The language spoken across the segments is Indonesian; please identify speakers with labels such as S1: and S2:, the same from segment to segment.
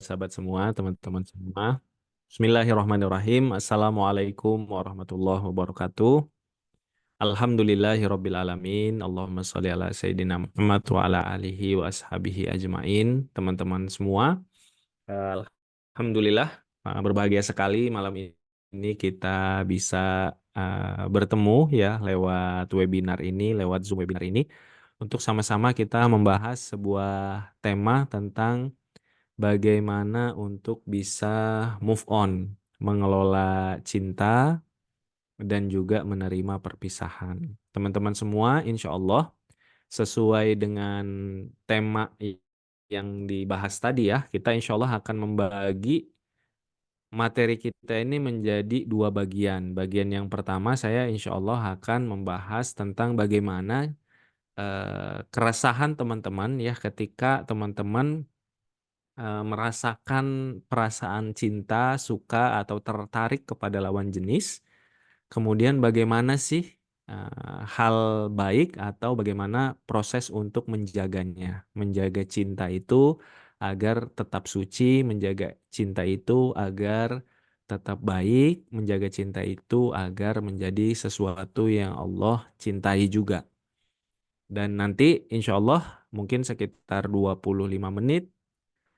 S1: sahabat-sahabat semua, teman-teman semua. Bismillahirrahmanirrahim. Assalamualaikum warahmatullahi wabarakatuh. Alhamdulillahirabbil alamin. Allahumma sholli ala sayyidina Muhammad wa ala alihi wa ashabihi ajmain. Teman-teman semua, alhamdulillah berbahagia sekali malam ini kita bisa bertemu ya lewat webinar ini, lewat Zoom webinar ini untuk sama-sama kita membahas sebuah tema tentang bagaimana untuk bisa move on, mengelola cinta, dan juga menerima perpisahan. Teman-teman semua, insya Allah sesuai dengan tema yang dibahas tadi ya, kita insya Allah akan membagi materi kita ini menjadi dua bagian. Bagian yang pertama saya insya Allah akan membahas tentang bagaimana keresahan teman-teman ya ketika teman-teman merasakan perasaan cinta, suka, atau tertarik kepada lawan jenis. Kemudian bagaimana sih hal baik atau bagaimana proses untuk menjaganya. Menjaga cinta itu agar tetap suci, menjaga cinta itu agar tetap baik, menjaga cinta itu agar menjadi sesuatu yang Allah cintai juga. Dan nanti insya Allah mungkin sekitar 25 menit.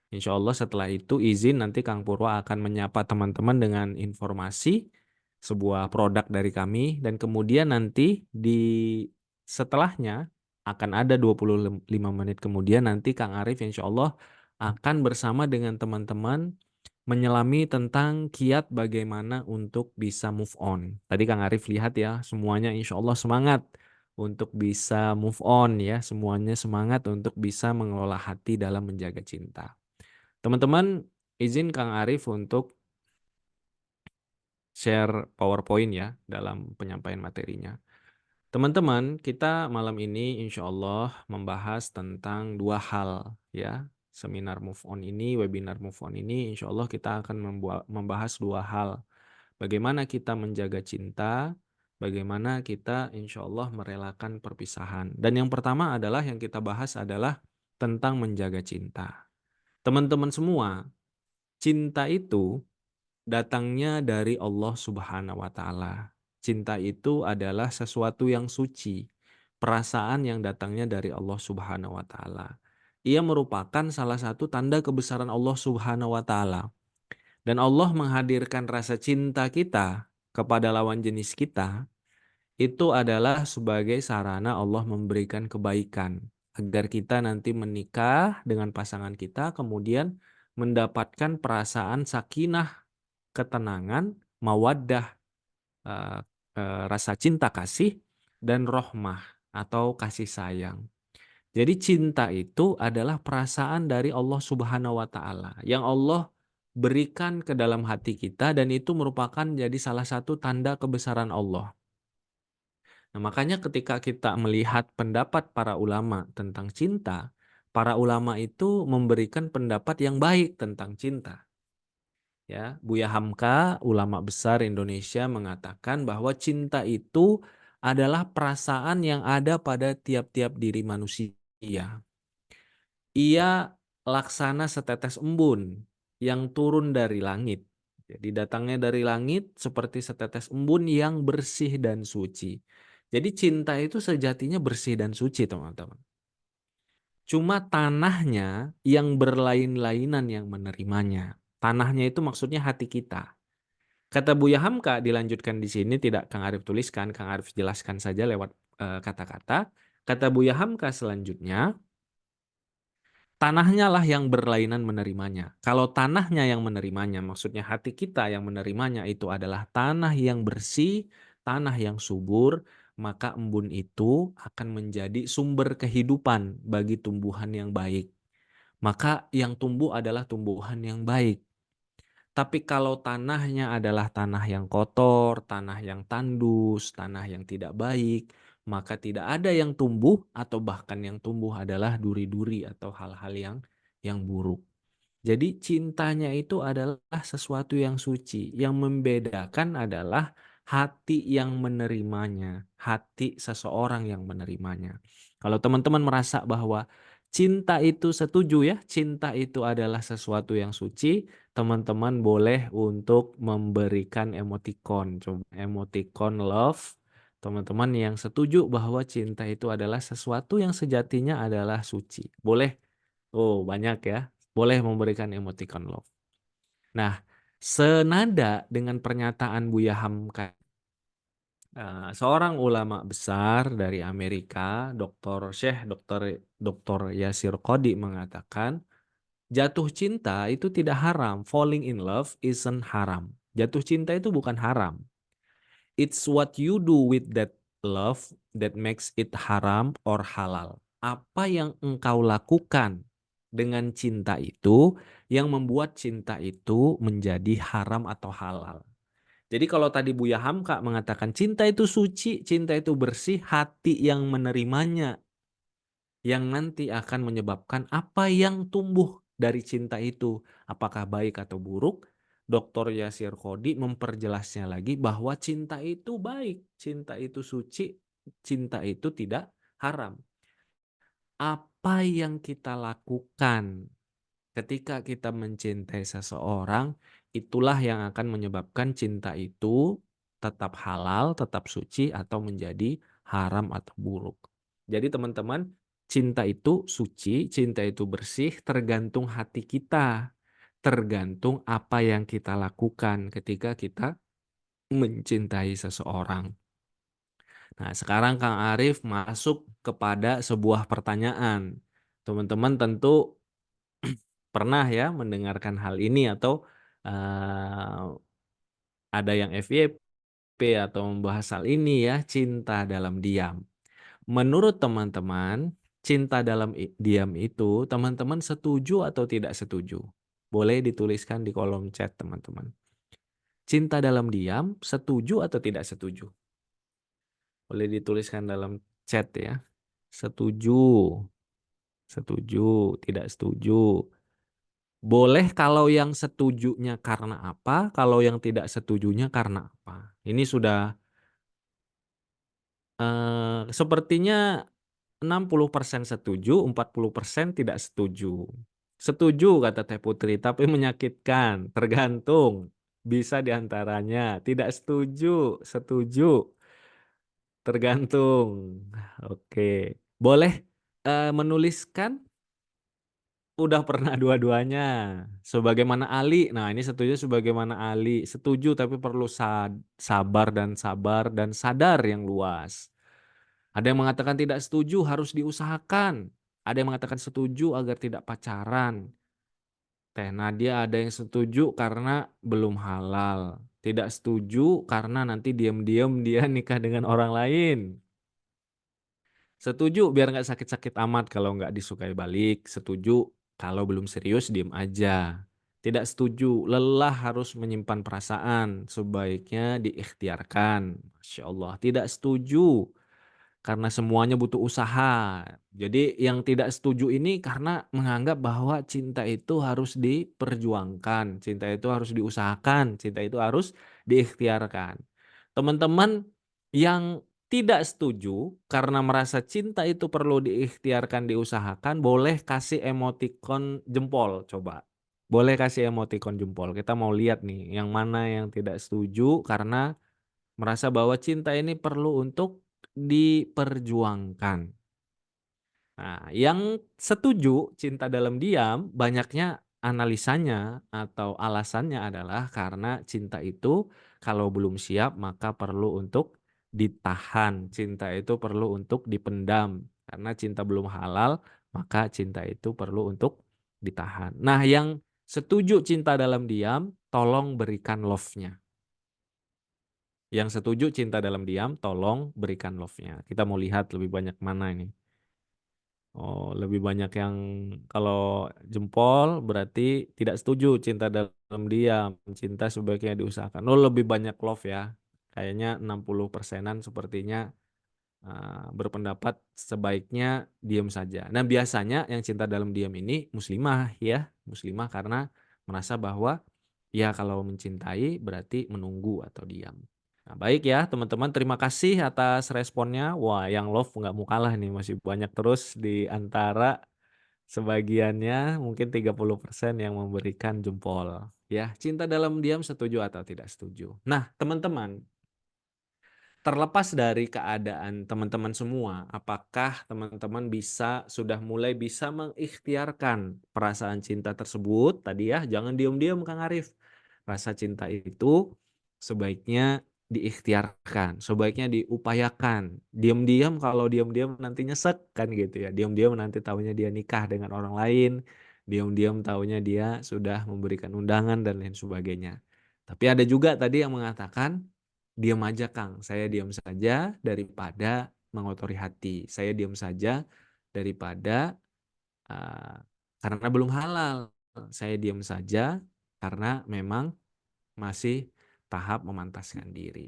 S1: Insya Allah setelah itu izin nanti Kang Purwa akan menyapa teman-teman dengan informasi sebuah produk dari kami dan kemudian nanti di setelahnya akan ada 25 menit kemudian nanti Kang Arif insya Allah akan bersama dengan teman-teman menyelami tentang kiat bagaimana untuk bisa move on. Tadi Kang Arif lihat ya semuanya insya Allah semangat untuk bisa move on ya, semuanya semangat untuk bisa mengelola hati dalam menjaga cinta. Teman-teman, izin Kang Arif untuk share PowerPoint ya dalam penyampaian materinya. Teman-teman, kita malam ini insya Allah membahas tentang dua hal ya. Seminar Move On ini, webinar Move On ini, insya Allah kita akan membahas dua hal. Bagaimana kita menjaga cinta, bagaimana kita insya Allah merelakan perpisahan. Dan yang pertama adalah yang kita bahas adalah tentang menjaga cinta. Teman-teman semua, cinta itu datangnya dari Allah Subhanahu wa Ta'ala. Cinta itu adalah sesuatu yang suci, perasaan yang datangnya dari Allah Subhanahu wa Ta'ala. Ia merupakan salah satu tanda kebesaran Allah Subhanahu wa Ta'ala. Dan Allah menghadirkan rasa cinta kita kepada lawan jenis kita itu adalah sebagai sarana Allah memberikan kebaikan agar kita nanti menikah dengan pasangan kita kemudian mendapatkan perasaan sakinah, ketenangan, mawaddah, eh, rasa cinta kasih, dan rohmah atau kasih sayang. Jadi cinta itu adalah perasaan dari Allah Subhanahu wa Ta'ala yang Allah berikan ke dalam hati kita dan itu merupakan jadi salah satu tanda kebesaran Allah. Nah, makanya ketika kita melihat pendapat para ulama tentang cinta, para ulama itu memberikan pendapat yang baik tentang cinta. Ya, Buya Hamka, ulama besar Indonesia mengatakan bahwa cinta itu adalah perasaan yang ada pada tiap-tiap diri manusia. Ia laksana setetes embun yang turun dari langit. Jadi datangnya dari langit seperti setetes embun yang bersih dan suci. Jadi cinta itu sejatinya bersih dan suci, teman-teman. Cuma tanahnya yang berlain-lainan yang menerimanya. Tanahnya itu maksudnya hati kita. Kata Buya Hamka dilanjutkan di sini tidak Kang Arif tuliskan, Kang Arif jelaskan saja lewat kata-kata. Kata Buya Hamka selanjutnya, tanahnya lah yang berlainan menerimanya. Kalau tanahnya yang menerimanya, maksudnya hati kita yang menerimanya itu adalah tanah yang bersih, tanah yang subur, maka embun itu akan menjadi sumber kehidupan bagi tumbuhan yang baik. Maka yang tumbuh adalah tumbuhan yang baik. Tapi kalau tanahnya adalah tanah yang kotor, tanah yang tandus, tanah yang tidak baik, maka tidak ada yang tumbuh atau bahkan yang tumbuh adalah duri-duri atau hal-hal yang buruk. Jadi cintanya itu adalah sesuatu yang suci. Yang membedakan adalah hati yang menerimanya, hati seseorang yang menerimanya. Kalau teman-teman merasa bahwa cinta itu setuju ya, cinta itu adalah sesuatu yang suci, teman-teman boleh untuk memberikan emotikon, coba emotikon love. Teman-teman yang setuju bahwa cinta itu adalah sesuatu yang sejatinya adalah suci. Boleh, oh banyak ya, boleh memberikan emotikon love. Nah, senada dengan pernyataan Buya Hamka, seorang ulama besar dari Amerika, Dr. Yasir Qadhi mengatakan, jatuh cinta itu tidak haram. Falling in love isn't haram. Jatuh cinta itu bukan haram. It's what you do with that love that makes it haram or halal. Apa yang engkau lakukan dengan cinta itu yang membuat cinta itu menjadi haram atau halal. Jadi kalau tadi Buya Hamka mengatakan cinta itu suci, cinta itu bersih, hati yang menerimanya yang nanti akan menyebabkan apa yang tumbuh dari cinta itu, apakah baik atau buruk. Dr. Yasir Qadhi memperjelasnya lagi bahwa cinta itu baik, cinta itu suci, cinta itu tidak haram. Apa yang kita lakukan ketika kita mencintai seseorang, itulah yang akan menyebabkan cinta itu tetap halal, tetap suci, atau menjadi haram atau buruk. Jadi teman-teman, cinta itu suci, cinta itu bersih, tergantung hati kita. Tergantung apa yang kita lakukan ketika kita mencintai seseorang. Nah, sekarang Kang Arif masuk kepada sebuah pertanyaan. Teman-teman tentu pernah ya mendengarkan hal ini atau ada yang FYP atau membahas hal ini ya, cinta dalam diam. Menurut teman-teman, cinta dalam diam itu teman-teman setuju atau tidak setuju? Boleh dituliskan di kolom chat teman-teman. Cinta dalam diam, setuju atau tidak setuju? Boleh dituliskan dalam chat ya. Setuju, setuju, tidak setuju. Boleh kalau yang setujunya karena apa, kalau yang tidak setujunya karena apa. Ini sudah sepertinya 60% setuju, 40% tidak setuju. Setuju kata Teh Putri, tapi menyakitkan, tergantung. Bisa diantaranya tidak setuju, setuju, tergantung. Oke, boleh menuliskan udah pernah dua-duanya. Sebagaimana Ali, nah ini setuju sebagaimana Ali. Setuju tapi perlu sabar dan sadar yang luas. Ada yang mengatakan tidak setuju harus diusahakan. Ada yang mengatakan setuju agar tidak pacaran. Teh Nadia ada yang setuju karena belum halal. Tidak setuju karena nanti diam-diam dia nikah dengan orang lain. Setuju biar nggak sakit-sakit amat kalau nggak disukai balik. Setuju kalau belum serius diem aja. Tidak setuju, lelah harus menyimpan perasaan. Sebaiknya diikhtiarkan. Masya Allah. Tidak setuju karena semuanya butuh usaha. Jadi yang tidak setuju ini karena menganggap bahwa cinta itu harus diperjuangkan. Cinta itu harus diusahakan. Cinta itu harus diikhtiarkan. Teman-teman yang tidak setuju karena merasa cinta itu perlu diikhtiarkan, diusahakan, boleh kasih emotikon jempol coba. Boleh kasih emotikon jempol. Kita mau lihat nih yang mana yang tidak setuju karena merasa bahwa cinta ini perlu untuk diperjuangkan. Nah, yang setuju cinta dalam diam, banyaknya analisanya atau alasannya adalah karena cinta itu kalau belum siap maka perlu untuk ditahan. Cinta itu perlu untuk dipendam. Karena cinta belum halal, maka cinta itu perlu untuk ditahan. Nah, yang setuju cinta dalam diam, tolong berikan love-nya. Yang setuju cinta dalam diam, tolong berikan love-nya. Kita mau lihat lebih banyak mana ini. Oh, lebih banyak yang kalau jempol berarti tidak setuju cinta dalam diam, cinta sebaiknya diusahakan. Oh, lebih banyak love ya. Kayaknya 60%-an sepertinya berpendapat sebaiknya diam saja. Nah, biasanya yang cinta dalam diam ini muslimah ya, muslimah karena merasa bahwa ya kalau mencintai berarti menunggu atau diam. Nah, baik ya teman-teman, terima kasih atas responnya. Wah, yang love nggak mau kalah nih, masih banyak terus di antara Sebagiannya mungkin 30% yang memberikan jempol. Ya, cinta dalam diam setuju atau tidak setuju. Nah, teman-teman, terlepas dari keadaan teman-teman semua, apakah teman-teman sudah mulai bisa mengikhtiarkan perasaan cinta tersebut? Tadi ya, jangan diam-diam Kang Arif. Rasa cinta itu sebaiknya diikhtiarkan, sebaiknya diupayakan. Diam-diam, kalau diam-diam nanti nyesek kan gitu ya. Diam-diam nanti taunya dia nikah dengan orang lain, diam-diam taunya dia sudah memberikan undangan dan lain sebagainya. Tapi ada juga tadi yang mengatakan, diam aja Kang, saya diam saja daripada mengotori hati. Saya diam saja daripada karena belum halal. Saya diam saja karena memang masih tahap memantaskan diri.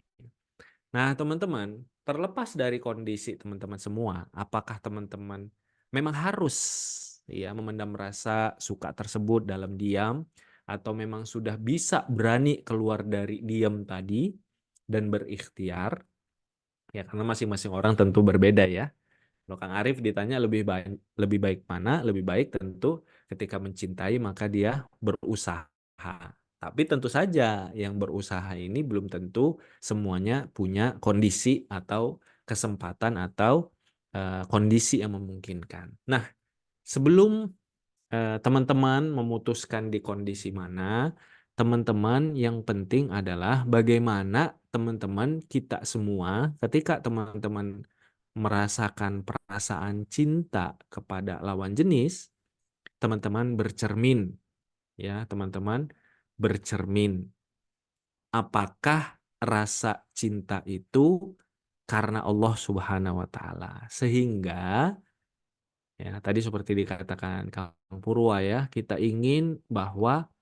S1: Nah, teman-teman, terlepas dari kondisi teman-teman semua, apakah teman-teman memang harus ya memendam rasa suka tersebut dalam diam atau memang sudah bisa berani keluar dari diam tadi dan berikhtiar? Ya, karena masing-masing orang tentu berbeda ya. Kalau Kang Arif ditanya lebih baik mana? Lebih baik tentu ketika mencintai maka dia berusaha. Tapi tentu saja yang berusaha ini belum tentu semuanya punya kondisi atau kesempatan atau kondisi yang memungkinkan. Nah, sebelum teman-teman memutuskan di kondisi mana, teman-teman yang penting adalah bagaimana teman-teman kita semua ketika teman-teman merasakan perasaan cinta kepada lawan jenis, teman-teman bercermin ya, teman-teman bercermin. Apakah rasa cinta itu karena Allah Subhanahu wa taala? Sehingga ya tadi seperti dikatakan Kang Purwa ya, kita ingin bahwa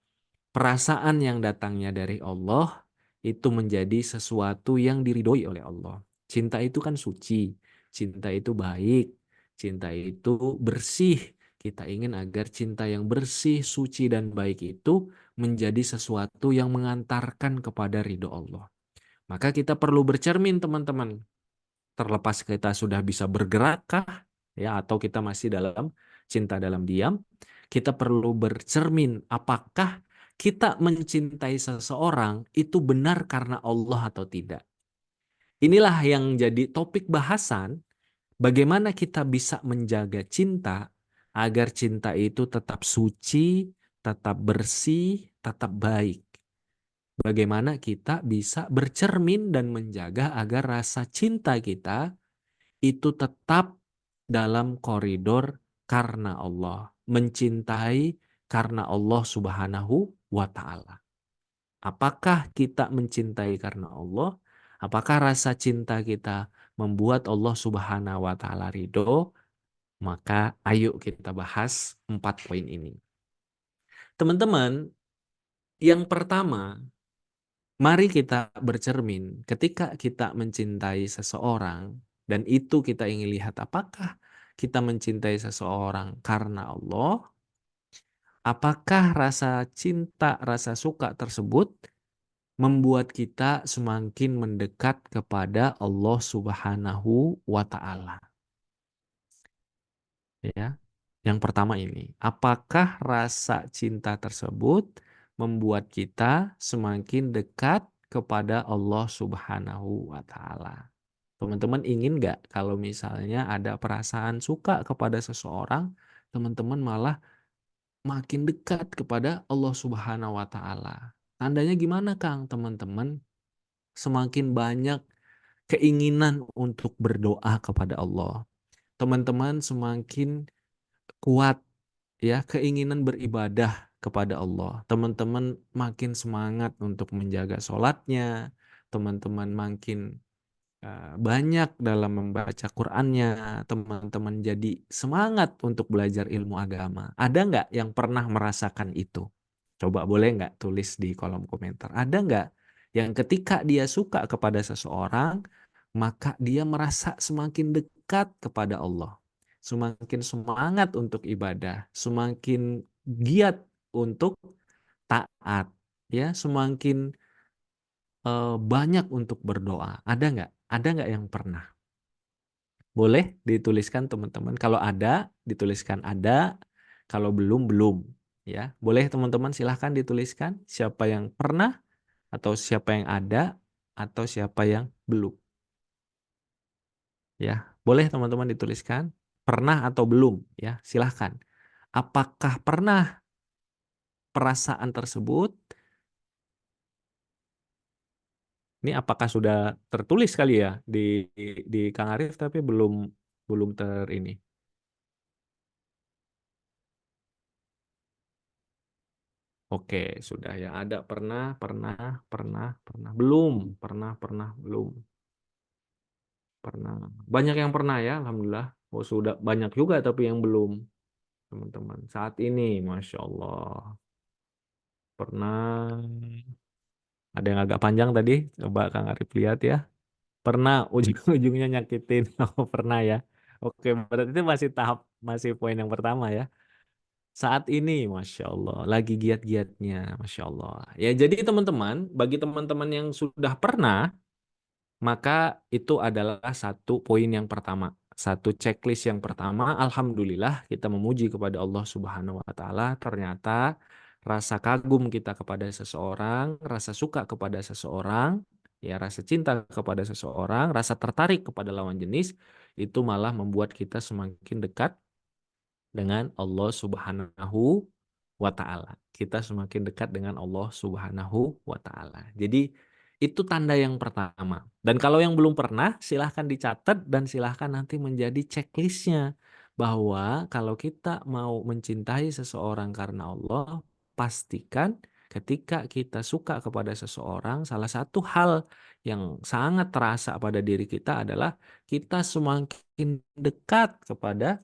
S1: perasaan yang datangnya dari Allah itu menjadi sesuatu yang diridhoi oleh Allah. Cinta itu kan suci, cinta itu baik, cinta itu bersih. Kita ingin agar cinta yang bersih, suci, dan baik itu menjadi sesuatu yang mengantarkan kepada ridho Allah. Maka kita perlu bercermin teman-teman. Terlepas kita sudah bisa bergerakkah ya atau kita masih dalam cinta dalam diam, kita perlu bercermin apakah kita mencintai seseorang itu benar karena Allah atau tidak. Inilah yang jadi topik bahasan, bagaimana kita bisa menjaga cinta agar cinta itu tetap suci, tetap bersih, tetap baik. Bagaimana kita bisa bercermin dan menjaga agar rasa cinta kita itu tetap dalam koridor karena Allah, mencintai karena Allah Subhanahu wa taala. Apakah kita mencintai karena Allah? Apakah rasa cinta kita membuat Allah Subhanahu wa taala ridho? Maka ayo kita bahas 4 poin ini. Teman-teman, yang pertama, mari kita bercermin ketika kita mencintai seseorang dan itu kita ingin lihat apakah kita mencintai seseorang karena Allah, apakah rasa cinta, rasa suka tersebut membuat kita semakin mendekat kepada Allah Subhanahu wa taala. Ya. Yang pertama ini, apakah rasa cinta tersebut membuat kita semakin dekat kepada Allah Subhanahu wa taala? Teman-teman ingin nggak kalau misalnya ada perasaan suka kepada seseorang, teman-teman malah makin dekat kepada Allah Subhanahu wa taala. Tandanya gimana, Kang? Teman-teman semakin banyak keinginan untuk berdoa kepada Allah. Teman-teman semakin kuat ya keinginan beribadah kepada Allah. Teman-teman makin semangat untuk menjaga sholatnya. Teman-teman makin banyak dalam membaca Qur'annya. Teman-teman jadi semangat untuk belajar ilmu agama. Ada nggak yang pernah merasakan itu? Coba boleh nggak tulis di kolom komentar. Ada nggak yang ketika dia suka kepada seseorang, maka dia merasa semakin dekat kepada Allah. Semakin semangat untuk ibadah, semakin giat untuk taat, ya, semakin banyak untuk berdoa. Ada nggak? Ada nggak yang pernah? Boleh dituliskan teman-teman. Kalau ada, dituliskan ada. Kalau belum, belum. Ya, boleh teman-teman silahkan dituliskan siapa yang pernah atau siapa yang ada atau siapa yang belum. Ya, boleh teman-teman dituliskan pernah atau belum. Ya, silahkan. Apakah pernah perasaan tersebut? Ini apakah sudah tertulis kali ya di Kang Arif tapi belum belum ter ini. Oke, sudah ya. Ada pernah, pernah, pernah, pernah. Belum, pernah, pernah, belum. Pernah. Banyak yang pernah ya, alhamdulillah. Oh, sudah banyak juga tapi yang belum, teman-teman. Saat ini, Masya Allah. Pernah. Ada yang agak panjang tadi. Coba Kang Arif lihat ya. Pernah ujung-ujungnya nyakitin. Oh, pernah ya. Oke, berarti itu masih masih poin yang pertama ya. Saat ini, Masya Allah, lagi giat-giatnya, Masya Allah. Ya, jadi teman-teman, bagi teman-teman yang sudah pernah, maka itu adalah satu poin yang pertama. Satu checklist yang pertama, Alhamdulillah kita memuji kepada Allah Subhanahu wa Ta'ala. Ternyata rasa kagum kita kepada seseorang, rasa suka kepada seseorang, ya rasa cinta kepada seseorang, rasa tertarik kepada lawan jenis, itu malah membuat kita semakin dekat dengan Allah Subhanahu wa Ta'ala. Kita semakin dekat dengan Allah Subhanahu wa Ta'ala. Jadi itu tanda yang pertama. Dan kalau yang belum pernah, silahkan dicatat dan silahkan nanti menjadi checklistnya. Bahwa kalau kita mau mencintai seseorang karena Allah, pastikan ketika kita suka kepada seseorang, salah satu hal yang sangat terasa pada diri kita adalah kita semakin dekat kepada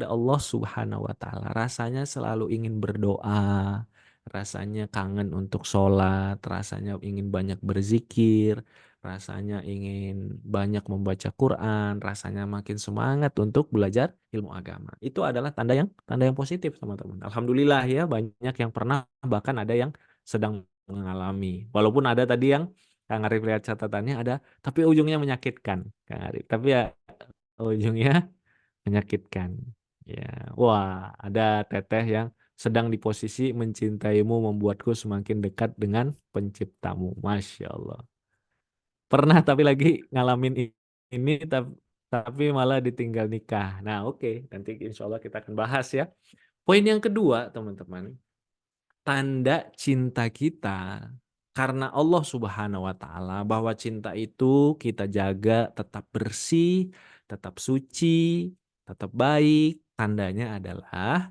S1: Allah Subhanahu wa Ta'ala. Rasanya selalu ingin berdoa, rasanya kangen untuk sholat, rasanya ingin banyak berzikir, rasanya ingin banyak membaca Quran, rasanya makin semangat untuk belajar ilmu agama. Itu adalah tanda yang positif, teman-teman. Alhamdulillah ya, banyak yang pernah, bahkan ada yang sedang mengalami. Walaupun ada tadi yang Kang Arif lihat catatannya ada, tapi ujungnya menyakitkan, Kang Arif. Tapi ya ujungnya menyakitkan. Ya, wah, ada teteh yang sedang di posisi mencintaimu membuatku semakin dekat dengan penciptamu. Masya Allah. Pernah tapi lagi ngalamin ini tapi malah ditinggal nikah. Nah, oke. Nanti insya Allah kita akan bahas ya. Poin yang kedua, teman-teman. Tanda cinta kita karena Allah Subhanahu wa Ta'ala, bahwa cinta itu kita jaga tetap bersih, tetap suci, tetap baik. Tandanya adalah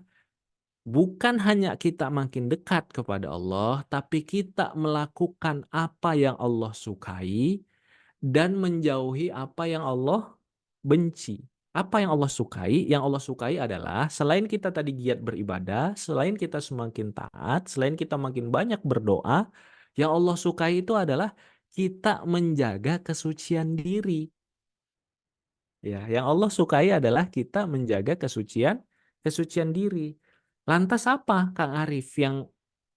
S1: bukan hanya kita makin dekat kepada Allah, tapi kita melakukan apa yang Allah sukai dan menjauhi apa yang Allah benci. Apa yang Allah sukai? Yang Allah sukai adalah selain kita tadi giat beribadah, selain kita semakin taat, selain kita makin banyak berdoa, yang Allah sukai itu adalah kita menjaga kesucian diri. Ya, yang Allah sukai adalah kita menjaga kesucian diri. Lantas apa, Kang Arif, yang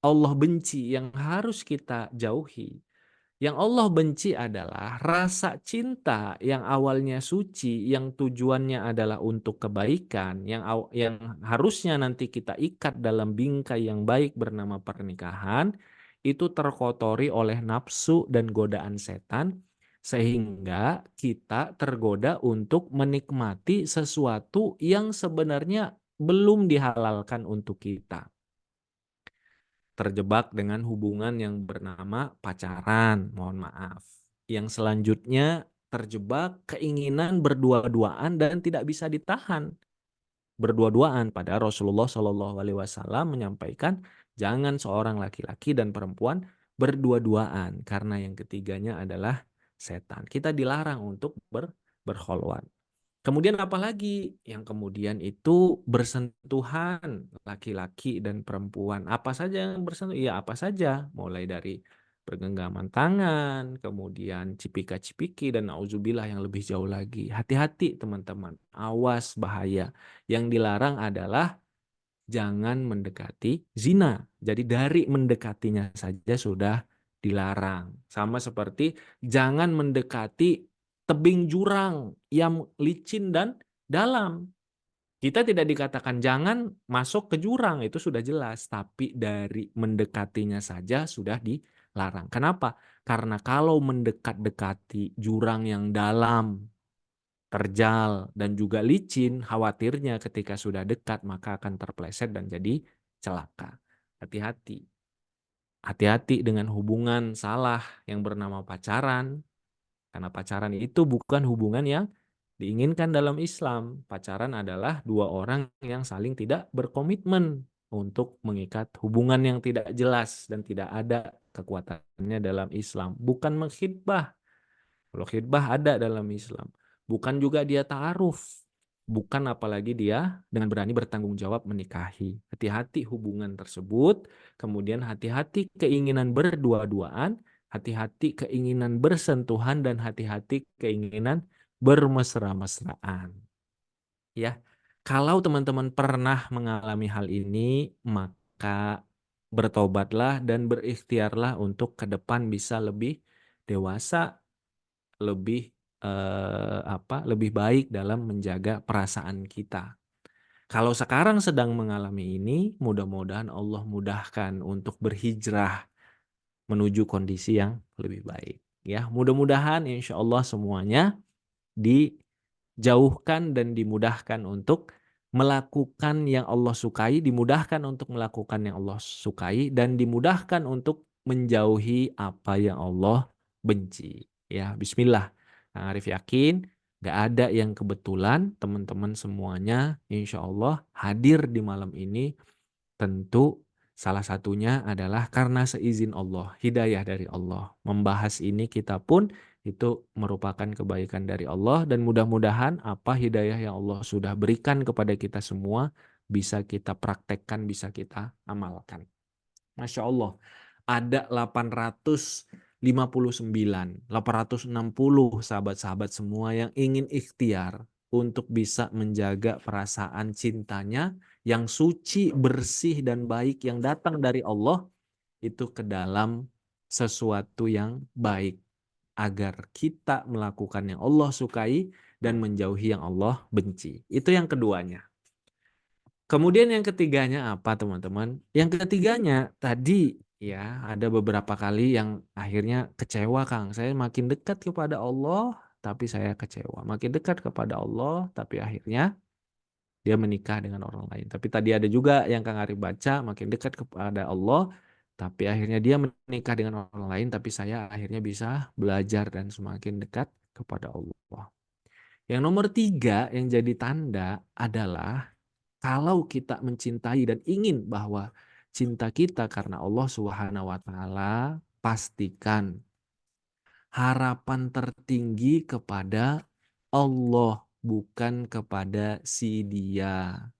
S1: Allah benci, yang harus kita jauhi? Yang Allah benci adalah rasa cinta yang awalnya suci, yang tujuannya adalah untuk kebaikan, yang harusnya nanti kita ikat dalam bingkai yang baik bernama pernikahan, itu terkotori oleh nafsu dan godaan setan, sehingga kita tergoda untuk menikmati sesuatu yang sebenarnya belum dihalalkan untuk kita. Terjebak dengan hubungan yang bernama pacaran, mohon maaf. Yang selanjutnya terjebak keinginan berdua-duaan dan tidak bisa ditahan. Berdua-duaan, pada Rasulullah Shallallahu Alaihi Wasallam menyampaikan jangan seorang laki-laki dan perempuan berdua-duaan karena yang ketiganya adalah setan. Kita dilarang untuk berkholwat. Kemudian apalagi yang kemudian itu bersentuhan laki-laki dan perempuan. Apa saja yang bersentuhan? Iya, apa saja. Mulai dari pergenggaman tangan, kemudian cipika-cipiki, dan nauzubillah yang lebih jauh lagi. Hati-hati teman-teman, awas bahaya. Yang dilarang adalah jangan mendekati zina. Jadi dari mendekatinya saja sudah dilarang. Sama seperti jangan mendekati tebing jurang yang licin dan dalam. Kita tidak dikatakan jangan masuk ke jurang, itu sudah jelas, tapi dari mendekatinya saja sudah dilarang. Kenapa? Karena kalau mendekat-dekati jurang yang dalam, terjal, dan juga licin, khawatirnya ketika sudah dekat maka akan terpleset dan jadi celaka. Hati-hati. Hati-hati dengan hubungan salah yang bernama pacaran, karena pacaran itu bukan hubungan yang diinginkan dalam Islam. Pacaran adalah dua orang yang saling tidak berkomitmen untuk mengikat hubungan yang tidak jelas dan tidak ada kekuatannya dalam Islam. Bukan mengkhidbah. Kalau khidbah ada dalam Islam. Bukan juga dia ta'aruf. Bukan apalagi dia dengan berani bertanggung jawab menikahi. Hati-hati hubungan tersebut. Kemudian hati-hati keinginan berdua-duaan. Hati-hati keinginan bersentuhan. Dan hati-hati keinginan bermesra-mesraan. Ya, kalau teman-teman pernah mengalami hal ini, maka bertobatlah dan berikhtiarlah untuk ke depan bisa lebih dewasa, lebih lebih baik dalam menjaga perasaan kita. Kalau sekarang sedang mengalami ini, mudah-mudahan Allah mudahkan untuk berhijrah menuju kondisi yang lebih baik. Ya, mudah-mudahan insya Allah semuanya dijauhkan dan dimudahkan untuk melakukan yang Allah sukai, dimudahkan untuk melakukan yang Allah sukai, dan dimudahkan untuk menjauhi apa yang Allah benci. Ya, Bismillah. Kang Arif yakin gak ada yang kebetulan, teman-teman semuanya insya Allah hadir di malam ini. Tentu salah satunya adalah karena seizin Allah, hidayah dari Allah. Membahas ini kita pun itu merupakan kebaikan dari Allah, dan mudah-mudahan apa hidayah yang Allah sudah berikan kepada kita semua bisa kita praktekkan, bisa kita amalkan. Masya Allah, ada 859, 860 sahabat-sahabat semua yang ingin ikhtiar untuk bisa menjaga perasaan cintanya yang suci, bersih, dan baik yang datang dari Allah itu ke dalam sesuatu yang baik, agar kita melakukan yang Allah sukai dan menjauhi yang Allah benci. Itu yang keduanya. Kemudian yang ketiganya apa, teman-teman? Yang ketiganya tadi ya ada beberapa kali yang akhirnya kecewa, Kang. Saya makin dekat kepada Allah tapi saya kecewa. Makin dekat kepada Allah tapi akhirnya dia menikah dengan orang lain. Tapi tadi ada juga yang Kang Arif baca, makin dekat kepada Allah tapi akhirnya dia menikah dengan orang lain, tapi saya akhirnya bisa belajar dan semakin dekat kepada Allah. Yang nomor tiga yang jadi tanda adalah kalau kita mencintai dan ingin bahwa cinta kita karena Allah Subhanahu wa taala, pastikan harapan tertinggi kepada Allah, bukan kepada si dia.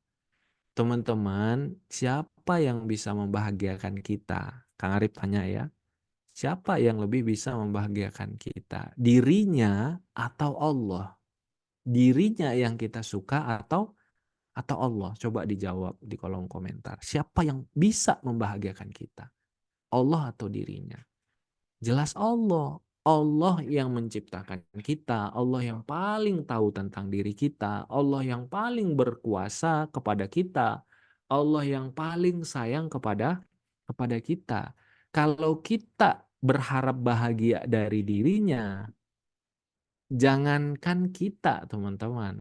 S1: Teman-teman, siapa yang bisa membahagiakan kita? Kang Arif tanya ya. Siapa yang lebih bisa membahagiakan kita? Dirinya atau Allah? Dirinya yang kita suka atau Allah? Coba dijawab di kolom komentar. Siapa yang bisa membahagiakan kita? Allah atau dirinya? Jelas Allah. Allah yang menciptakan kita, Allah yang paling tahu tentang diri kita, Allah yang paling berkuasa kepada kita, Allah yang paling sayang kepada kita. Kalau kita berharap bahagia dari dirinya, jangankan kita, teman-teman.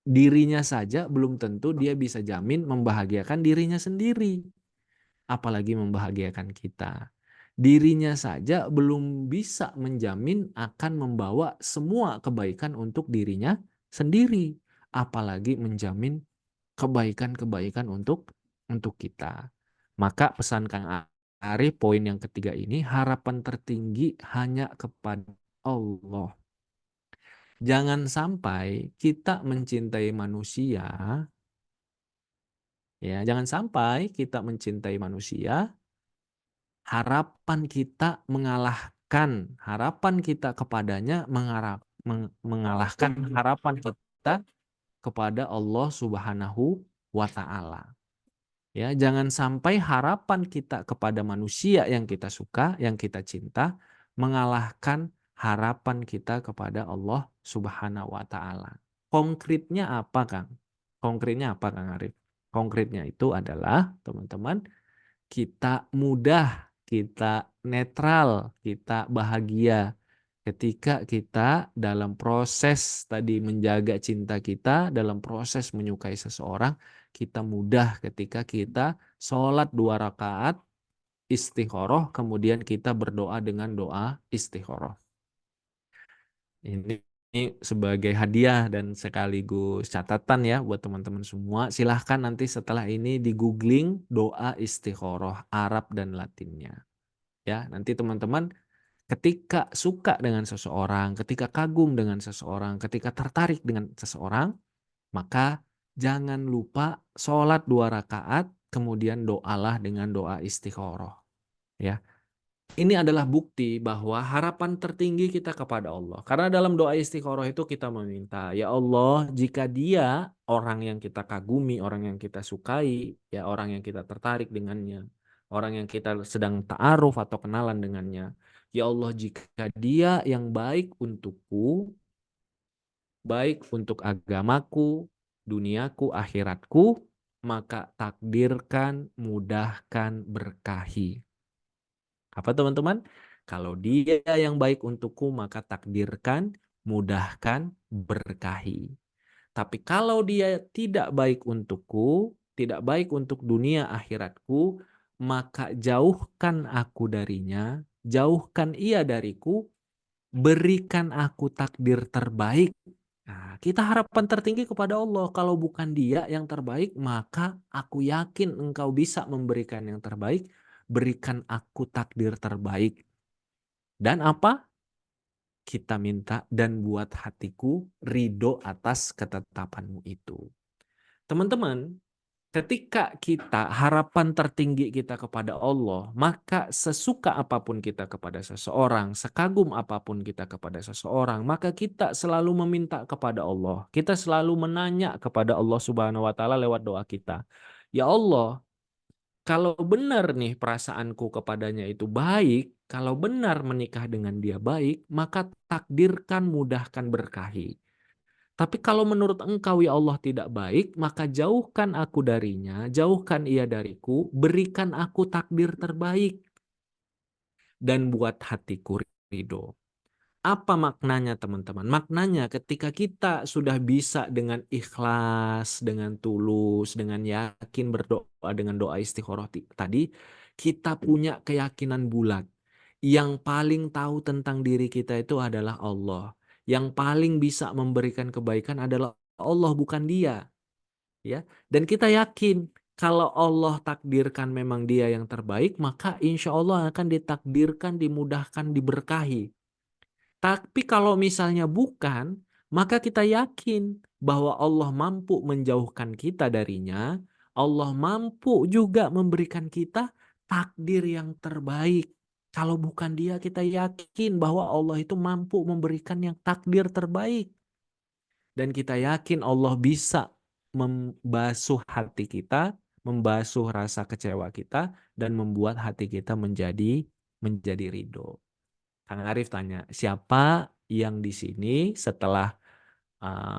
S1: Dirinya saja belum tentu dia bisa jamin membahagiakan dirinya sendiri, apalagi membahagiakan kita. Dirinya saja belum bisa menjamin akan membawa semua kebaikan untuk dirinya sendiri, apalagi menjamin kebaikan-kebaikan untuk kita. Maka pesan Kang Arif poin yang ketiga ini, harapan tertinggi hanya kepada Allah. Jangan sampai kita mencintai manusia, ya, jangan sampai kita mencintai manusia, harapan kita mengalahkan harapan kita kepadanya, mengalahkan harapan kita kepada Allah Subhanahu wa taala. Ya, jangan sampai harapan kita kepada manusia yang kita suka, yang kita cinta, mengalahkan harapan kita kepada Allah Subhanahu wa taala. Konkretnya apa, Kang? Konkretnya apa Kang Arif? Konkretnya itu adalah teman-teman, kita mudah, kita netral, kita bahagia ketika kita dalam proses tadi menjaga cinta kita, dalam proses menyukai seseorang, kita mudah ketika kita sholat 2 rakaat istikharah, kemudian kita berdoa dengan doa istikharah. Ini sebagai hadiah dan sekaligus catatan ya buat teman-teman semua. Silahkan nanti setelah ini di googling doa istikharah Arab dan Latinnya. Ya, nanti teman-teman ketika suka dengan seseorang, ketika kagum dengan seseorang, ketika tertarik dengan seseorang, maka jangan lupa sholat 2 rakaat, kemudian doalah dengan doa istikharah. Ya, ini adalah bukti bahwa harapan tertinggi kita kepada Allah. Karena dalam doa istikharah itu kita meminta, ya Allah, jika dia orang yang kita kagumi, orang yang kita sukai, ya orang yang kita tertarik dengannya, orang yang kita sedang ta'aruf atau kenalan dengannya, ya Allah, jika dia yang baik untukku, baik untuk agamaku, duniaku, akhiratku, maka takdirkan, mudahkan, berkahi. Apa teman-teman? Kalau dia yang baik untukku, maka takdirkan, mudahkan, berkahi. Tapi kalau dia tidak baik untukku, tidak baik untuk dunia akhiratku, maka jauhkan aku darinya, jauhkan ia dariku, berikan aku takdir terbaik. Nah, kita harapan tertinggi kepada Allah. Kalau bukan dia yang terbaik, maka aku yakin engkau bisa memberikan yang terbaik. Berikan aku takdir terbaik. Dan apa? Kita minta dan buat hatiku ridho atas ketetapanmu itu. Teman-teman, ketika kita harapan tertinggi kita kepada Allah, maka sesuka apapun kita kepada seseorang, sekagum apapun kita kepada seseorang, maka kita selalu meminta kepada Allah. Kita selalu menanya kepada Allah Subhanahu wa taala lewat doa kita. Ya Allah, kalau benar nih perasaanku kepadanya itu baik, kalau benar menikah dengan dia baik, maka takdirkan, mudahkan, berkahi. Tapi kalau menurut engkau ya Allah tidak baik, maka jauhkan aku darinya, jauhkan ia dariku, berikan aku takdir terbaik, dan buat hatiku ridho. Apa maknanya teman-teman? Maknanya ketika kita sudah bisa dengan ikhlas, dengan tulus, dengan yakin berdoa dengan doa istikharah tadi, kita punya keyakinan bulat. Yang paling tahu tentang diri kita itu adalah Allah. Yang paling bisa memberikan kebaikan adalah Allah, bukan dia. Ya, dan kita yakin kalau Allah takdirkan memang dia yang terbaik, maka insya Allah akan ditakdirkan, dimudahkan, diberkahi. Tapi kalau misalnya bukan, maka kita yakin bahwa Allah mampu menjauhkan kita darinya. Allah mampu juga memberikan kita takdir yang terbaik. Kalau bukan dia, kita yakin bahwa Allah itu mampu memberikan yang takdir terbaik. Dan kita yakin Allah bisa membasuh hati kita, membasuh rasa kecewa kita, dan membuat hati kita menjadi ridho. Kang Arif tanya, siapa yang di sini setelah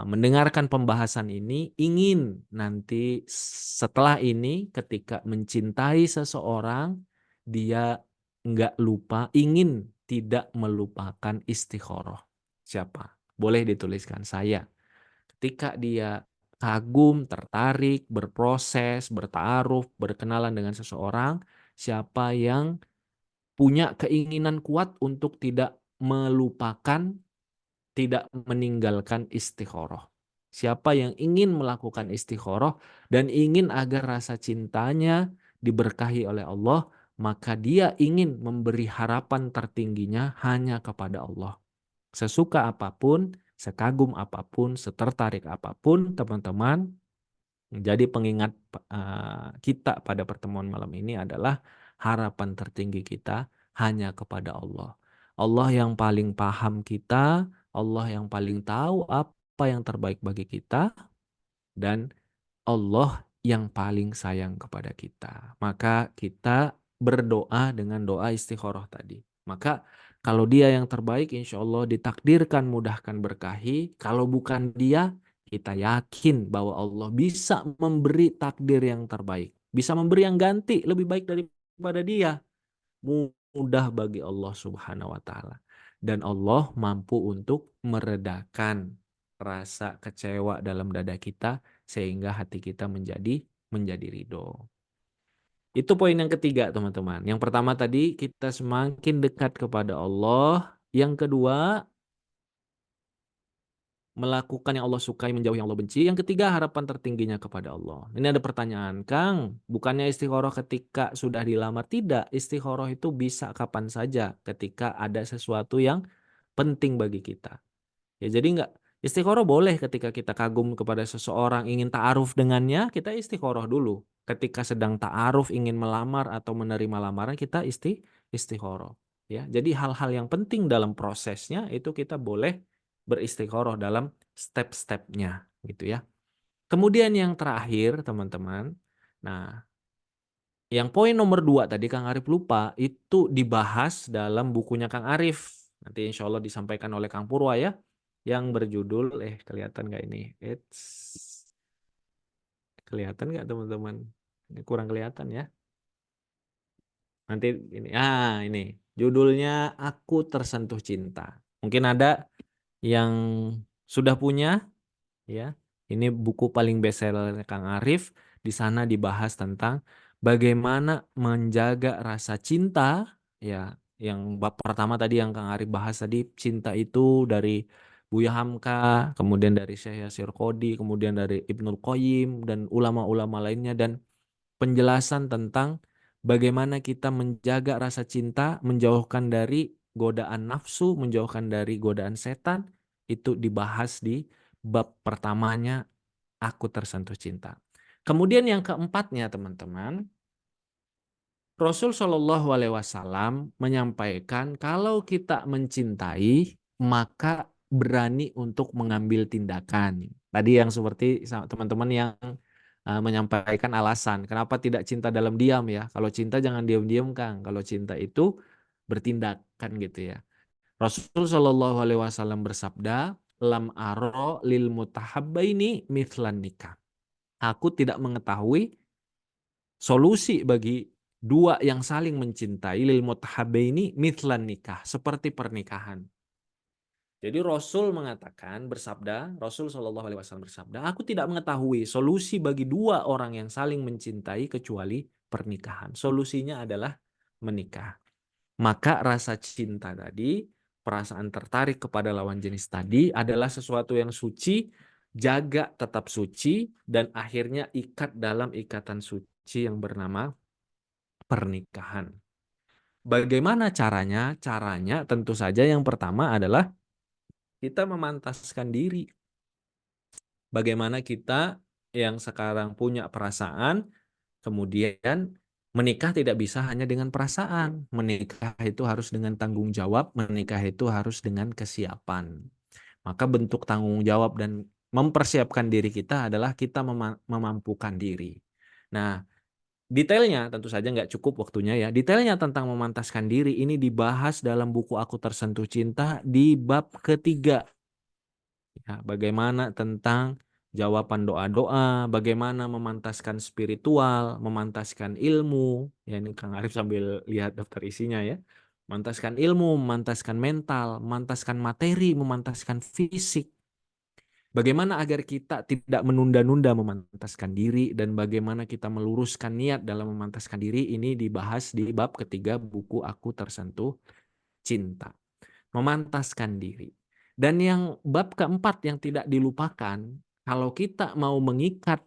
S1: mendengarkan pembahasan ini ingin nanti setelah ini ketika mencintai seseorang dia nggak lupa, ingin tidak melupakan istikharah? Siapa? Boleh dituliskan saya. Ketika dia kagum, tertarik, berproses, bertaaruf, berkenalan dengan seseorang, siapa yang punya keinginan kuat untuk tidak melupakan, tidak meninggalkan istikharah. Siapa yang ingin melakukan istikharah dan ingin agar rasa cintanya diberkahi oleh Allah, maka dia ingin memberi harapan tertingginya hanya kepada Allah. Sesuka apapun, sekagum apapun, setertarik apapun, teman-teman, jadi pengingat kita pada pertemuan malam ini adalah harapan tertinggi kita hanya kepada Allah. Allah yang paling paham kita, Allah yang paling tahu apa yang terbaik bagi kita, dan Allah yang paling sayang kepada kita. Maka kita berdoa dengan doa istikharah tadi. Maka kalau dia yang terbaik, insya Allah ditakdirkan, mudahkan, berkahi. Kalau bukan dia, kita yakin bahwa Allah bisa memberi takdir yang terbaik, bisa memberi yang ganti lebih baik daripada dia. Mudah bagi Allah Subhanahu wa taala. Dan Allah mampu untuk meredakan rasa kecewa dalam dada kita sehingga hati kita menjadi ridho. Itu poin yang ketiga, teman-teman. Yang pertama tadi kita semakin dekat kepada Allah. Yang kedua, melakukan yang Allah sukai, menjauhi yang Allah benci. Yang ketiga, harapan tertingginya kepada Allah. Ini ada pertanyaan, Kang, bukannya istikharah ketika sudah dilamar? Tidak, istikharah itu bisa kapan saja ketika ada sesuatu yang penting bagi kita. Ya, jadi enggak, istikharah boleh ketika kita kagum kepada seseorang, ingin ta'aruf dengannya, kita istikharah dulu. Ketika sedang ta'aruf, ingin melamar atau menerima lamaran, kita istikharah. Ya, jadi hal-hal yang penting dalam prosesnya itu kita boleh beristikharah dalam step-stepnya, gitu ya. Kemudian yang terakhir, teman-teman, nah, yang poin nomor 2 tadi Kang Arif lupa, itu dibahas dalam bukunya Kang Arif. Nanti insya Allah disampaikan oleh Kang Purwa ya. Yang berjudul, kelihatan nggak ini? Kelihatan nggak teman-teman? Ini kurang kelihatan ya. Nanti ini. Judulnya Aku Tersentuh Cinta. Mungkin ada yang sudah punya ya. Ini buku paling bestseller Kang Arif. Di sana dibahas tentang bagaimana menjaga rasa cinta ya. Yang bab pertama tadi yang Kang Arif bahas tadi, cinta itu dari Buya Hamka, kemudian dari Syekh Yasir Qodhi, kemudian dari Ibnul Qayyim dan ulama-ulama lainnya, dan penjelasan tentang bagaimana kita menjaga rasa cinta, menjauhkan dari godaan nafsu, menjauhkan dari godaan setan, itu dibahas di bab pertamanya, Aku Tersentuh Cinta. Kemudian yang keempatnya, teman-teman, Rasul Shallallahu Alaihi Wasallam menyampaikan kalau kita mencintai maka berani untuk mengambil tindakan. Tadi yang seperti teman-teman yang menyampaikan alasan kenapa tidak cinta dalam diam ya. Kalau cinta jangan diam-diam Kang. Kalau cinta itu bertindak kan gitu ya. Rasul Shallallahu Alaihi Wasallam bersabda, lam aro lil mutahabbaini mithlan nikah. Aku tidak mengetahui solusi bagi dua yang saling mencintai lil mutahabbaini mithlan nikah, seperti pernikahan. Jadi Rasul mengatakan, Rasul Shallallahu Alaihi Wasallam bersabda, aku tidak mengetahui solusi bagi dua orang yang saling mencintai kecuali pernikahan. Solusinya adalah menikah. Maka rasa cinta tadi, perasaan tertarik kepada lawan jenis tadi adalah sesuatu yang suci, jaga tetap suci, dan akhirnya ikat dalam ikatan suci yang bernama pernikahan. Bagaimana caranya? Caranya tentu saja yang pertama adalah kita memantaskan diri. Bagaimana kita yang sekarang punya perasaan, kemudian menikah tidak bisa hanya dengan perasaan. Menikah itu harus dengan tanggung jawab, menikah itu harus dengan kesiapan. Maka bentuk tanggung jawab dan mempersiapkan diri kita adalah kita memampukan diri. Nah, detailnya tentu saja nggak cukup waktunya ya. Detailnya tentang memantaskan diri ini dibahas dalam buku Aku Tersentuh Cinta di bab ketiga. Ya, bagaimana tentang jawaban doa-doa, bagaimana memantaskan spiritual, memantaskan ilmu. Ya, ini Kang Arif sambil lihat daftar isinya ya. Memantaskan ilmu, memantaskan mental, memantaskan materi, memantaskan fisik. Bagaimana agar kita tidak menunda-nunda memantaskan diri, dan bagaimana kita meluruskan niat dalam memantaskan diri, ini dibahas di bab ketiga buku Aku Tersentuh Cinta. Memantaskan diri. Dan yang bab keempat yang tidak dilupakan, kalau kita mau mengikat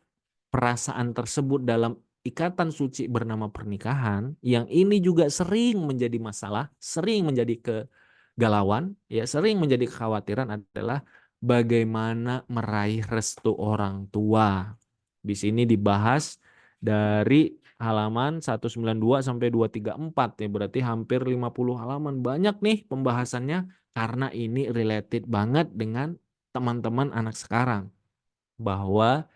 S1: perasaan tersebut dalam ikatan suci bernama pernikahan, yang ini juga sering menjadi masalah, sering menjadi kegalauan, ya sering menjadi kekhawatiran adalah bagaimana meraih restu orang tua. Di sini dibahas dari halaman 192 sampai 234 ya, berarti hampir 50 halaman. Banyak nih pembahasannya karena ini related banget dengan teman-teman anak sekarang. Bahwa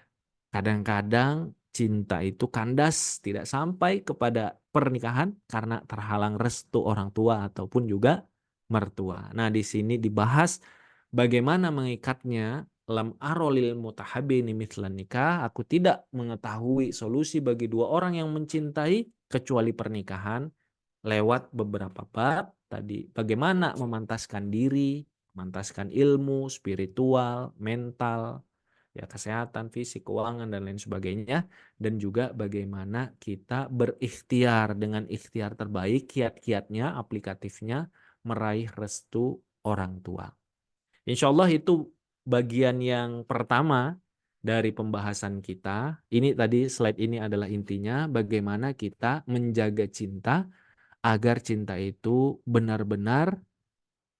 S1: kadang-kadang cinta itu kandas tidak sampai kepada pernikahan karena terhalang restu orang tua ataupun juga mertua. Nah, di sini dibahas bagaimana mengikatnya lam arolil mutahabini mithlan nikah, aku tidak mengetahui solusi bagi dua orang yang mencintai kecuali pernikahan lewat beberapa bab tadi. Bagaimana memantaskan diri, memantaskan ilmu, spiritual, mental, ya kesehatan, fisik, keuangan dan lain sebagainya, dan juga bagaimana kita berikhtiar dengan ikhtiar terbaik, kiat-kiatnya, aplikatifnya meraih restu orang tua. Insya Allah itu bagian yang pertama dari pembahasan kita. Ini tadi slide ini adalah intinya bagaimana kita menjaga cinta agar cinta itu benar-benar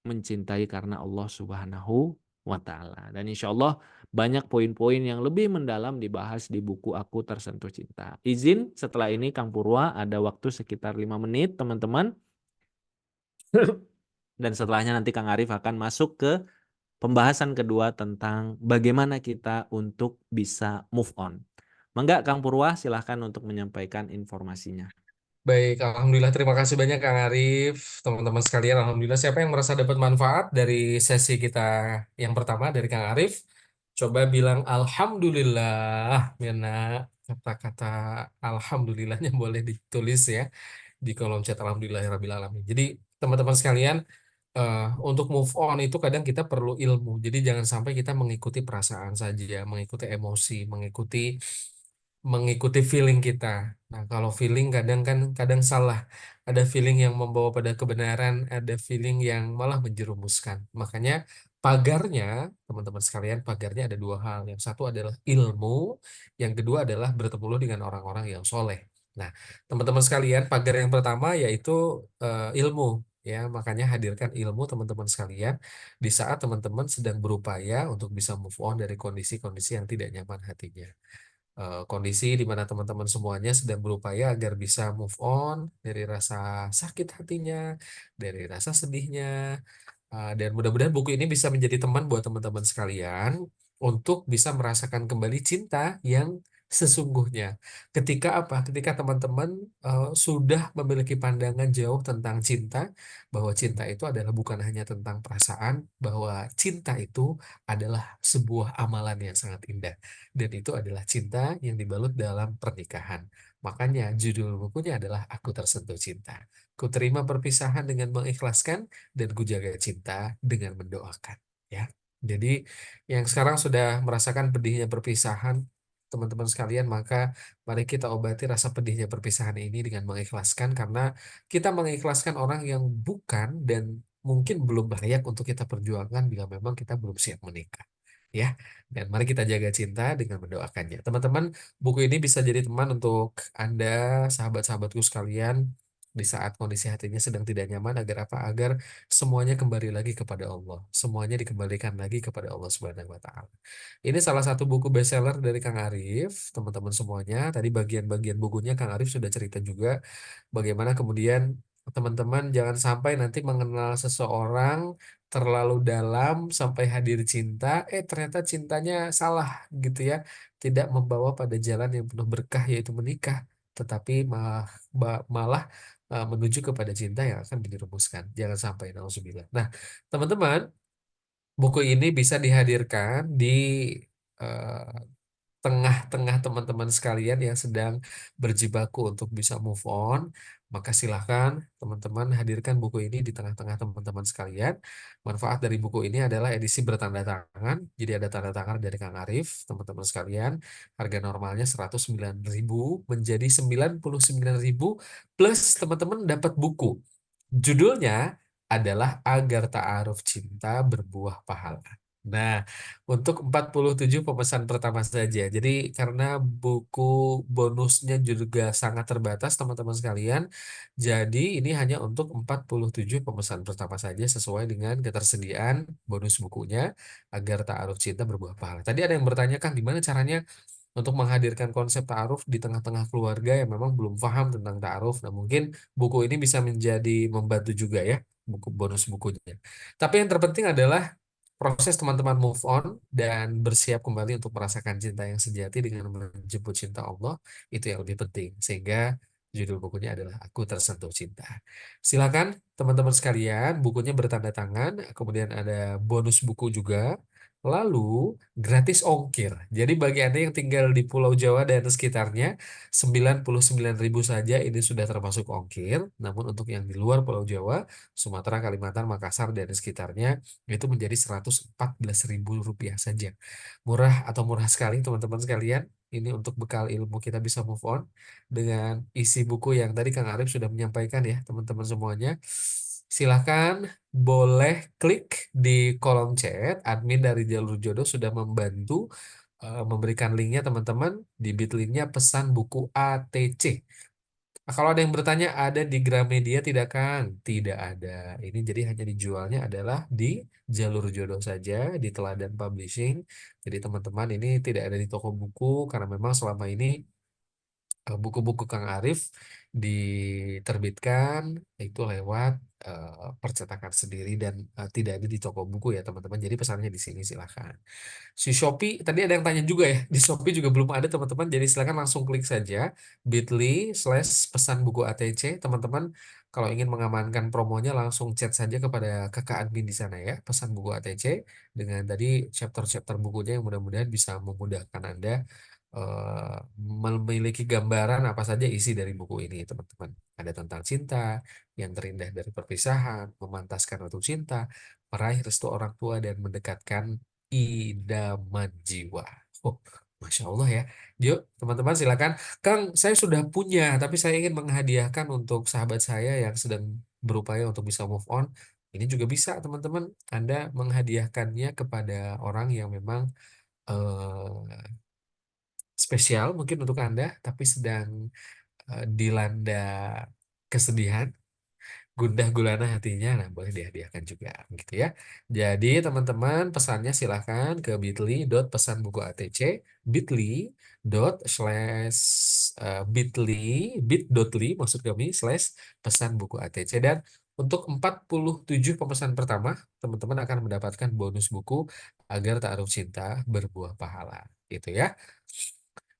S1: mencintai karena Allah Subhanahu wa taala. Dan insya Allah banyak poin-poin yang lebih mendalam dibahas di buku Aku Tersentuh Cinta. Izin setelah ini Kang Purwa ada waktu sekitar 5 menit teman-teman. Dan setelahnya nanti Kang Arif akan masuk ke pembahasan kedua tentang bagaimana kita untuk bisa move on. Mangga Kang Purwa silahkan untuk menyampaikan informasinya.
S2: Baik, Alhamdulillah terima kasih banyak Kang Arif, teman-teman sekalian. Alhamdulillah siapa yang merasa dapat manfaat dari sesi kita yang pertama dari Kang Arif, coba bilang Alhamdulillah, Mirna. Kata-kata Alhamdulillahnya boleh ditulis ya di kolom chat Alhamdulillahirabbil alamin. Jadi teman-teman sekalian, untuk move on itu kadang kita perlu ilmu. Jadi jangan sampai kita mengikuti perasaan saja, mengikuti emosi, mengikuti feeling kita. Nah, kalau feeling kadang kan kadang salah. Ada feeling yang membawa pada kebenaran, ada feeling yang malah menjerumuskan. Makanya pagarnya, teman-teman sekalian, pagarnya ada dua hal. Yang satu adalah ilmu, yang kedua adalah bertemu dengan orang-orang yang soleh. Nah, teman-teman sekalian, pagar yang pertama yaitu ilmu. Ya, makanya hadirkan ilmu teman-teman sekalian di saat teman-teman sedang berupaya untuk bisa move on dari kondisi-kondisi yang tidak nyaman hatinya, kondisi di mana teman-teman semuanya sedang berupaya agar bisa move on dari rasa sakit hatinya, dari rasa sedihnya. Dan mudah-mudahan buku ini bisa menjadi teman buat teman-teman sekalian untuk bisa merasakan kembali cinta yang sesungguhnya. Ketika apa? Ketika teman-teman sudah memiliki pandangan jauh tentang cinta, bahwa cinta itu adalah bukan hanya tentang perasaan, bahwa cinta itu adalah sebuah amalan yang sangat indah. Dan itu adalah cinta yang dibalut dalam pernikahan. Makanya judul bukunya adalah Aku Tersentuh Cinta. Ku terima perpisahan dengan mengikhlaskan dan ku jaga cinta dengan mendoakan. Ya. Jadi yang sekarang sudah merasakan pedihnya perpisahan, teman-teman sekalian, maka mari kita obati rasa pedihnya perpisahan ini dengan mengikhlaskan, karena kita mengikhlaskan orang yang bukan dan mungkin belum layak untuk kita perjuangkan bila memang kita belum siap menikah. Ya, dan mari kita jaga cinta dengan mendoakannya. Teman-teman, buku ini bisa jadi teman untuk Anda, sahabat-sahabatku sekalian, di saat kondisi hatinya sedang tidak nyaman, agar apa? Agar semuanya kembali lagi kepada Allah. Semuanya dikembalikan lagi kepada Allah Subhanahu wa taala. Ini salah satu buku bestseller dari Kang Arif, teman-teman semuanya. Tadi bagian-bagian bukunya Kang Arif sudah cerita juga bagaimana kemudian teman-teman jangan sampai nanti mengenal seseorang terlalu dalam sampai hadir cinta, ternyata cintanya salah gitu ya, tidak membawa pada jalan yang penuh berkah yaitu menikah, tetapi malah menuju kepada cinta yang akan dirumuskan. Jangan sampai, nauzubillah. Nah, teman-teman, buku ini bisa dihadirkan di eh, tengah-tengah teman-teman sekalian yang sedang berjibaku untuk bisa move on, maka silahkan teman-teman hadirkan buku ini di tengah-tengah teman-teman sekalian. Manfaat dari buku ini adalah edisi bertanda tangan. Jadi ada tanda tangan dari Kang Arif, teman-teman sekalian. Harga normalnya 109.000 menjadi 99.000 plus teman-teman dapat buku. Judulnya adalah Agar Ta'aruf Cinta Berbuah Pahala. Nah, untuk 47 pemesan pertama saja. Jadi karena buku bonusnya juga sangat terbatas teman-teman sekalian. Jadi ini hanya untuk 47 pemesan pertama saja sesuai dengan ketersediaan bonus bukunya Agar Ta'aruf Cinta Berbuah Pahala. Tadi ada yang bertanya, Kang, gimana caranya untuk menghadirkan konsep ta'aruf di tengah-tengah keluarga yang memang belum paham tentang ta'aruf? Nah, mungkin buku ini bisa menjadi membantu juga ya, buku bonus bukunya. Tapi yang terpenting adalah proses teman-teman move on dan bersiap kembali untuk merasakan cinta yang sejati dengan menjemput cinta Allah, itu yang lebih penting. Sehingga judul bukunya adalah Aku Tersentuh Cinta. Silakan teman-teman sekalian, bukunya bertanda tangan, kemudian ada bonus buku juga. Lalu gratis ongkir. Jadi bagi Anda yang tinggal di Pulau Jawa dan sekitarnya, 99.000 saja ini sudah termasuk ongkir. Namun untuk yang di luar Pulau Jawa, Sumatera, Kalimantan, Makassar, dan sekitarnya, itu menjadi Rp114.000 saja. Murah atau murah sekali teman-teman sekalian. Ini untuk bekal ilmu kita bisa move on dengan isi buku yang tadi Kang Arif sudah menyampaikan ya teman-teman semuanya. Silahkan boleh klik di kolom chat. Admin dari Jalur Jodoh sudah membantu memberikan linknya teman-teman di bit.ly-nya pesan buku ATC. Nah, kalau ada yang bertanya ada di Gramedia tidak Kang? Tidak ada. Ini jadi hanya dijualnya adalah di Jalur Jodoh saja di Teladan Publishing. Jadi teman-teman ini tidak ada di toko buku karena memang selama ini buku-buku Kang Arif diterbitkan itu lewat percetakan sendiri dan tidak ada di toko buku ya teman-teman. Jadi pesannya di sini silahkan. Si Shopee tadi ada yang tanya juga ya. Di Shopee juga belum ada teman-teman. Jadi silakan langsung klik saja bit.ly/pesan buku ATC. Teman-teman kalau ingin mengamankan promonya langsung chat saja kepada kakak admin di sana ya. Pesan buku ATC dengan tadi chapter-chapter bukunya yang mudah-mudahan bisa memudahkan Anda eh, memiliki gambaran apa saja isi dari buku ini teman-teman. Ada tentang cinta yang terindah dari perpisahan, memantaskan waktu cinta, meraih restu orang tua dan mendekatkan idaman jiwa. Oh, Masya Allah ya. Yuk, teman-teman silakan. Kang, saya sudah punya, tapi saya ingin menghadiahkan untuk sahabat saya yang sedang berupaya untuk bisa move on. Ini juga bisa, teman-teman. Anda menghadiahkannya kepada orang yang memang spesial mungkin untuk Anda, tapi sedang dilanda kesedihan gundah gulana hatinya, nah boleh dihadiahkan juga gitu ya. Jadi teman-teman pesannya silahkan ke bit.ly pesan buku ATC, bit.ly slash bit.ly bit.ly maksud kami slash pesan buku ATC dan untuk 47 pemesan pertama, teman-teman akan mendapatkan bonus buku agar taruh cinta berbuah pahala. Gitu ya.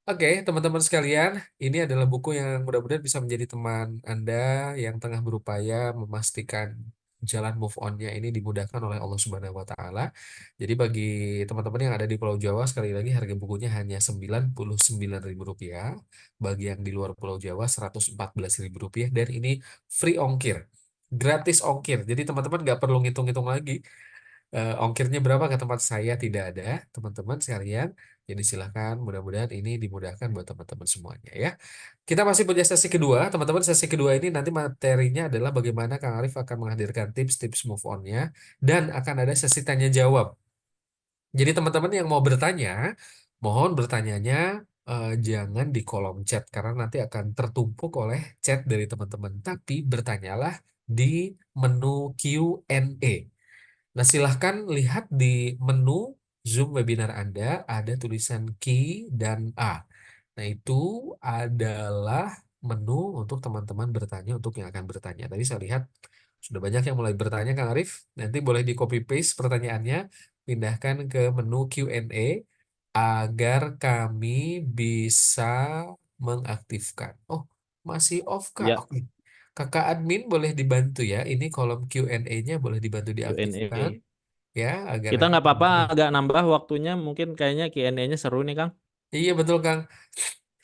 S2: Oke, teman-teman sekalian, ini adalah buku yang mudah-mudahan bisa menjadi teman Anda yang tengah berupaya memastikan jalan move on-nya ini dimudahkan oleh Allah Subhanahu wa taala. Jadi bagi teman-teman yang ada di Pulau Jawa sekali lagi harga bukunya hanya Rp99.000. Bagi yang di luar Pulau Jawa Rp114.000 dan ini free ongkir. Gratis ongkir. Jadi teman-teman nggak perlu ngitung-ngitung lagi ongkirnya berapa ke tempat saya tidak ada, teman-teman sekalian. Jadi silahkan, mudah-mudahan ini dimudahkan buat teman-teman semuanya ya. Kita masih punya sesi kedua, teman-teman. Sesi kedua ini nanti materinya adalah bagaimana Kang Arif akan menghadirkan tips-tips move on-nya dan akan ada sesi tanya jawab. Jadi teman-teman yang mau bertanya, mohon bertanyanya jangan di kolom chat karena nanti akan tertumpuk oleh chat dari teman-teman. Tapi bertanyalah di menu Q&A. Nah, silahkan lihat di menu Zoom webinar Anda, ada tulisan Q dan A. Nah, itu adalah menu untuk teman-teman bertanya, untuk yang akan bertanya. Tadi saya lihat sudah banyak yang mulai bertanya, Kang Arif. Nanti boleh di copy paste pertanyaannya, pindahkan ke menu Q&A agar kami bisa mengaktifkan. Oh, masih off, Kak.
S1: Ya,
S2: Oke. Kakak admin boleh dibantu ya. Ini kolom Q&A-nya boleh dibantu diaktifkan
S1: Q&A.
S2: ya agar
S1: Kita
S2: nanti
S1: nggak apa-apa
S2: teman-teman.
S1: agak nambah waktunya, mungkin kayaknya Q&A-nya seru nih, Kang.
S2: Iya betul Kang.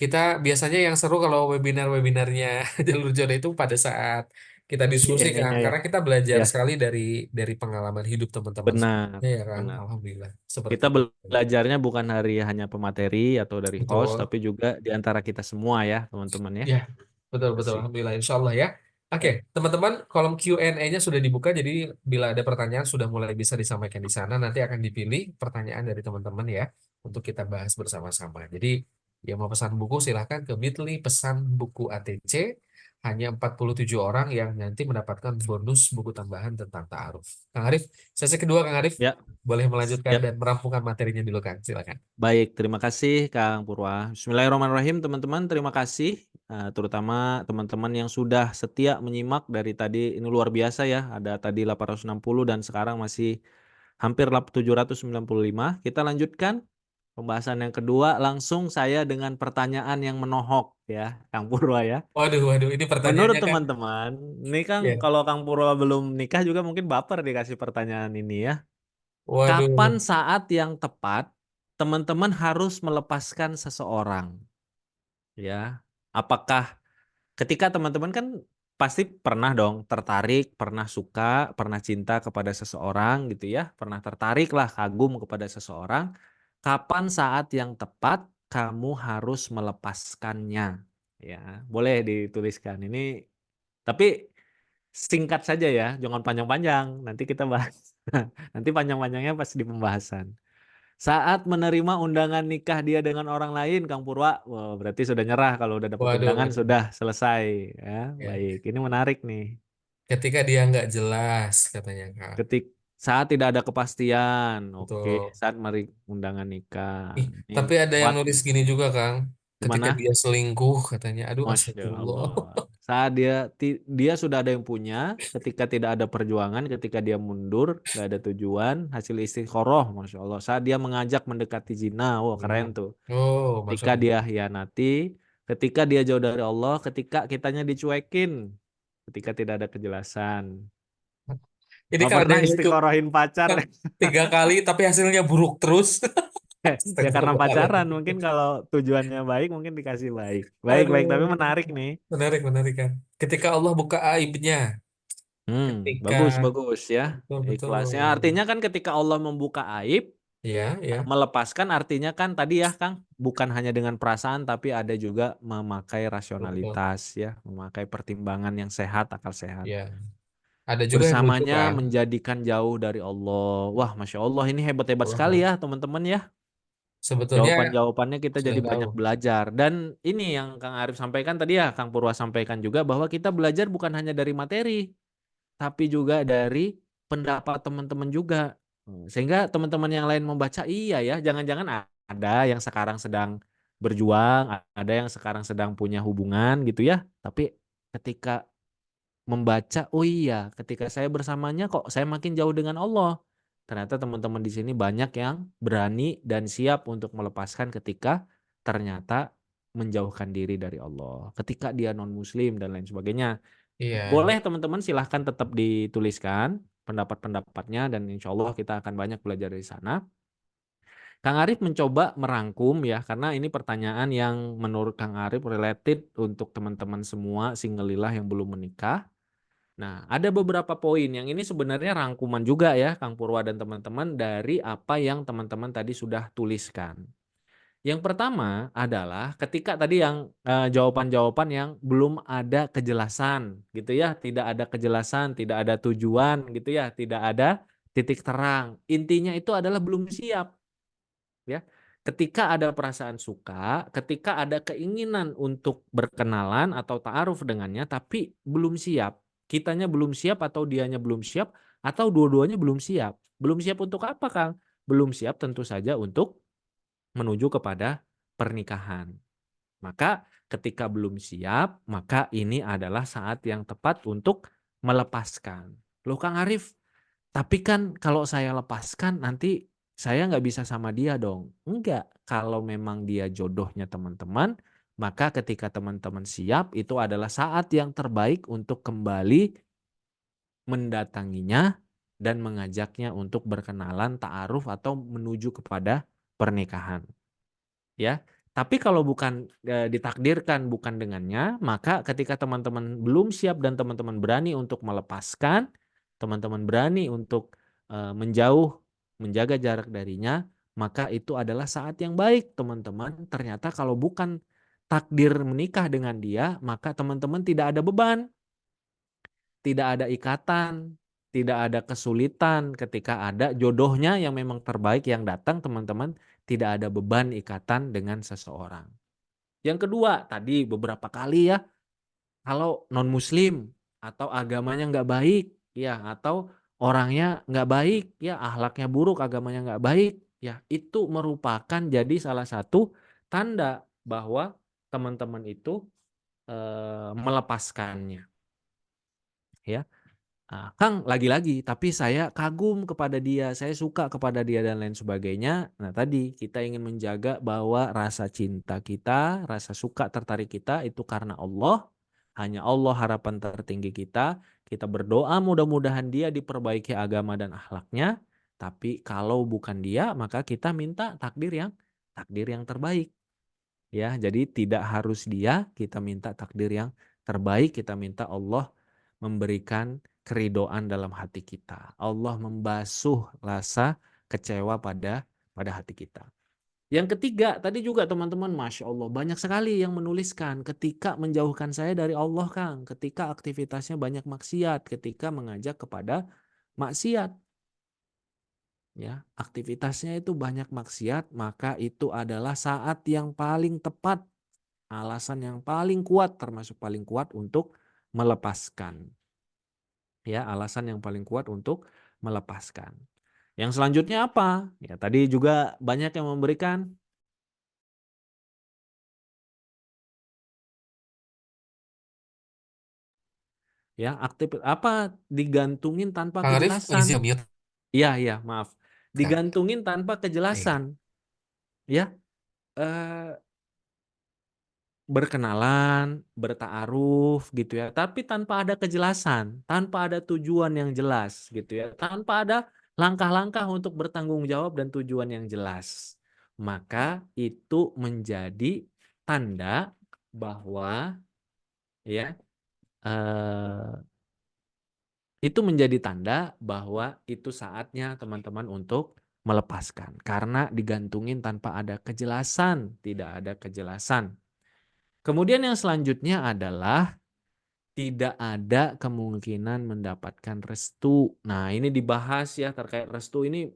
S2: Kita biasanya yang seru kalau webinar-webinarnya Jalur Jodoh itu pada saat kita diskusi Kang,
S1: Q&A-nya ya.
S2: karena kita belajar
S1: Ya,
S2: sekali dari pengalaman hidup teman-teman
S1: benar,
S2: semuanya ya Kang.
S1: benar.
S2: Alhamdulillah seperti
S1: Kita
S2: itu.
S1: belajarnya bukan dari hanya pemateri atau dari host,
S2: Betul.
S1: tapi juga di antara kita semua ya, teman-teman ya.
S2: Ya, betul betul.
S1: Asik.
S2: Alhamdulillah, insya Allah ya. Oke,
S1: Ya,
S2: teman-teman, kolom Q&A-nya sudah dibuka, jadi bila ada pertanyaan sudah mulai bisa disampaikan di sana. Nanti akan dipilih pertanyaan dari teman-teman ya untuk kita bahas bersama-sama. Jadi yang mau pesan buku silahkan ke bit.ly pesan buku ATC. Hanya 47 orang yang nanti mendapatkan bonus buku tambahan tentang ta'aruf. Kang Arif, sesi kedua Kang Arif,
S1: ya,
S2: boleh melanjutkan
S1: ya.
S2: dan merampungkan materinya dulu Kang. Silakan.
S1: Baik, terima kasih Kang Purwa. Bismillahirrahmanirrahim, teman-teman. Terima kasih, terutama teman-teman yang sudah setia menyimak dari tadi. Ini luar biasa ya. Ada tadi 860 dan sekarang masih hampir 795. Kita lanjutkan pembahasan yang kedua. Langsung saya dengan pertanyaan yang menohok ya, Kang Purwa ya.
S2: Waduh, waduh, ini
S1: Menurut
S2: pertanyaannya Kang.
S1: teman-teman, ini Kang
S2: Ya.
S1: kalau Kang Purwa belum nikah juga mungkin baper dikasih pertanyaan ini ya.
S2: Waduh,
S1: Kapan saat yang tepat teman-teman harus melepaskan seseorang? Ya, apakah ketika teman-teman kan pasti pernah dong tertarik, pernah suka, pernah cinta kepada seseorang gitu ya, pernah tertarik lah, kagum kepada seseorang. Kapan saat yang tepat kamu harus melepaskannya? Ya, boleh dituliskan. Ini tapi singkat saja ya, jangan panjang-panjang. Nanti kita bahas. Nanti panjang-panjangnya pas di pembahasan. Saat menerima undangan nikah dia dengan orang lain, Kang Purwa, wah, berarti sudah nyerah kalau udah dapat
S2: waduh,
S1: undangan
S2: waduh.
S1: sudah selesai ya.
S2: Ya.
S1: Baik, ini menarik nih.
S2: Ketika dia nggak jelas katanya Kak.
S1: Ketik saat tidak ada kepastian, oke.
S2: Betul.
S1: Saat meri undangan nikah,
S2: Ih,
S1: ini
S2: tapi ada yang
S1: kuat
S2: nulis
S1: nih.
S2: gini juga Kang. Ketika
S1: Gimana?
S2: dia selingkuh katanya. Aduh,
S1: Masya
S2: astagfirullah.
S1: Allah. Saat dia sudah ada yang punya, ketika tidak ada perjuangan, ketika dia mundur, nggak ada tujuan, hasil istiqoroh, Masya Allah. Saat dia mengajak mendekati zina, wah keren
S2: Benar.
S1: tuh.
S2: Oh, Masya
S1: Ketika
S2: Allah.
S1: dia hianati, ketika dia jauh dari Allah, ketika kitanya dicuekin, ketika tidak ada kejelasan.
S2: Ini
S1: Oh,
S2: kalau ada
S1: pernah
S2: yang lucu.
S1: istiqorohin pacar.
S2: Kan 3 kali tapi hasilnya buruk terus.
S1: Ya karena pacaran, mungkin
S2: Astagfirullahaladzim.
S1: kalau tujuannya baik mungkin dikasih baik. Baik, baik, tapi
S2: Aduh.
S1: menarik nih.
S2: Menarik, menarik kan. Ketika Allah buka aibnya. Ketika
S1: Bagus, bagus ya.
S2: betul,
S1: Ikhlasnya
S2: betul.
S1: artinya kan ketika Allah membuka aib,
S2: Ya, ya.
S1: melepaskan artinya kan tadi ya Kang, bukan hanya dengan perasaan tapi ada juga memakai
S2: Betul.
S1: rasionalitas ya, memakai pertimbangan yang sehat, akal sehat.
S2: Ya. Ada juga yang lucu
S1: Bersamanya
S2: kan.
S1: menjadikan jauh dari Allah. Wah, Masya Allah ini hebat-hebat sekali
S2: Allah.
S1: ya teman-teman ya.
S2: Sebetulnya
S1: Jawaban-jawabannya kita
S2: sudah
S1: jadi
S2: tahu.
S1: banyak belajar. Dan ini yang Kang Arif sampaikan tadi ya, Kang Purwa sampaikan juga bahwa kita belajar bukan hanya dari materi, tapi juga dari pendapat teman-teman juga. Sehingga teman-teman yang lain membaca, iya ya, jangan-jangan ada yang sekarang sedang berjuang, ada yang sekarang sedang punya hubungan gitu ya. Tapi ketika membaca, oh iya, ketika saya bersamanya kok saya makin jauh dengan Allah. Ternyata teman-teman di sini banyak yang berani dan siap untuk melepaskan ketika ternyata menjauhkan diri dari Allah. Ketika dia non-muslim dan lain sebagainya.
S2: Iya.
S1: Boleh teman-teman silahkan tetap dituliskan pendapat-pendapatnya dan insya Allah kita akan banyak belajar dari sana. Kang Arif mencoba merangkum ya, karena ini pertanyaan yang menurut Kang Arif related untuk teman-teman semua single lillah yang belum menikah. Nah, ada beberapa poin yang ini sebenarnya rangkuman juga ya, Kang Purwa dan teman-teman dari apa yang teman-teman tadi sudah tuliskan. Yang pertama adalah ketika tadi yang jawaban-jawaban yang belum ada kejelasan, gitu ya, tidak ada kejelasan, tidak ada tujuan, gitu ya, tidak ada titik terang. Intinya itu adalah belum siap, ya. Ketika ada perasaan suka, ketika ada keinginan untuk berkenalan atau ta'aruf dengannya, tapi belum siap. Kitanya belum siap atau dianya belum siap atau dua-duanya belum siap. Belum siap untuk apa, Kang? Belum siap tentu saja untuk menuju kepada pernikahan. Maka ketika belum siap, maka ini adalah saat yang tepat untuk melepaskan. Loh Kang Arif, tapi kan kalau saya lepaskan nanti saya nggak bisa sama dia dong. Enggak, kalau memang dia jodohnya teman-teman, maka ketika teman-teman siap, itu adalah saat yang terbaik untuk kembali mendatanginya dan mengajaknya untuk berkenalan, ta'aruf atau menuju kepada pernikahan. Ya. Tapi kalau bukan ditakdirkan bukan dengannya, maka ketika teman-teman belum siap dan teman-teman berani untuk melepaskan, teman-teman berani untuk menjauh, menjaga jarak darinya, maka itu adalah saat yang baik, teman-teman. Ternyata kalau bukan takdir menikah dengan dia, maka teman-teman tidak ada beban, tidak ada ikatan, tidak ada kesulitan ketika ada jodohnya yang memang terbaik yang datang, teman-teman tidak ada beban ikatan dengan seseorang. Yang kedua, tadi beberapa kali ya, kalau non-muslim atau agamanya nggak baik, ya, atau orangnya nggak baik, ya, akhlaknya buruk, agamanya nggak baik, ya, itu merupakan jadi salah satu tanda bahwa teman-teman itu melepaskannya, ya. Kang, lagi-lagi, tapi saya kagum kepada dia, saya suka kepada dia dan lain sebagainya. Nah, tadi kita ingin menjaga bahwa rasa cinta kita, rasa suka tertarik kita itu karena Allah. Hanya Allah harapan tertinggi kita. Kita berdoa mudah-mudahan dia diperbaiki agama dan akhlaknya. Tapi kalau bukan dia, maka kita minta takdir yang terbaik. Ya, jadi tidak harus dia, kita minta takdir yang terbaik, kita minta Allah memberikan keridoan dalam hati kita. Allah membasuh rasa kecewa pada hati kita. Yang ketiga, tadi juga teman-teman, Masya Allah, banyak sekali yang menuliskan ketika menjauhkan saya dari Allah, Kang. Ketika aktivitasnya banyak maksiat, ketika mengajak kepada maksiat. Ya, aktivitasnya itu banyak maksiat, maka itu adalah saat yang paling tepat, alasan yang paling kuat, termasuk paling kuat untuk melepaskan. Ya, alasan yang paling kuat untuk melepaskan. Yang selanjutnya apa? Ya, tadi juga banyak yang memberikan ya aktif apa digantungin tanpa
S2: Kang Arif, izin
S1: kejelasan.
S2: mute,
S1: Iya, iya, maaf.
S2: Kak.
S1: Digantungin tanpa
S2: Iya.
S1: kejelasan, ya. Eh, Berkenalan, bertaaruf gitu ya, tapi tanpa ada kejelasan, tanpa ada tujuan yang jelas gitu ya, tanpa ada langkah-langkah untuk bertanggung jawab dan tujuan yang jelas. Maka itu menjadi tanda bahwa ya eh, itu menjadi tanda bahwa itu saatnya teman-teman untuk melepaskan karena digantungin tanpa ada kejelasan, tidak ada kejelasan. Kemudian yang selanjutnya adalah tidak ada kemungkinan mendapatkan restu. Nah, ini dibahas ya terkait restu ini,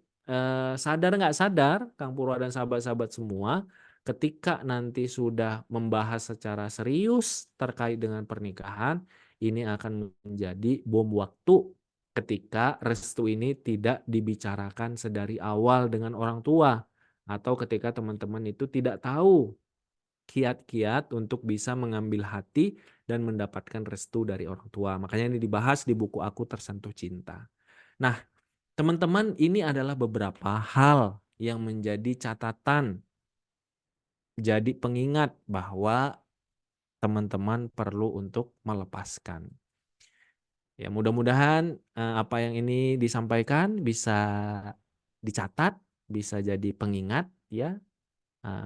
S1: sadar nggak sadar, Kang Purwa dan sahabat-sahabat semua, ketika nanti sudah membahas secara serius terkait dengan pernikahan, ini akan menjadi bom waktu ketika restu ini tidak dibicarakan sedari awal dengan orang tua, atau ketika teman-teman itu tidak tahu kiat-kiat untuk bisa mengambil hati dan mendapatkan restu dari orang tua. Makanya ini dibahas di buku Aku Tersentuh Cinta. Nah, teman-teman, ini adalah beberapa hal yang menjadi catatan, jadi pengingat bahwa teman-teman perlu untuk melepaskan. Ya, mudah-mudahan apa yang ini disampaikan bisa dicatat, bisa jadi pengingat ya.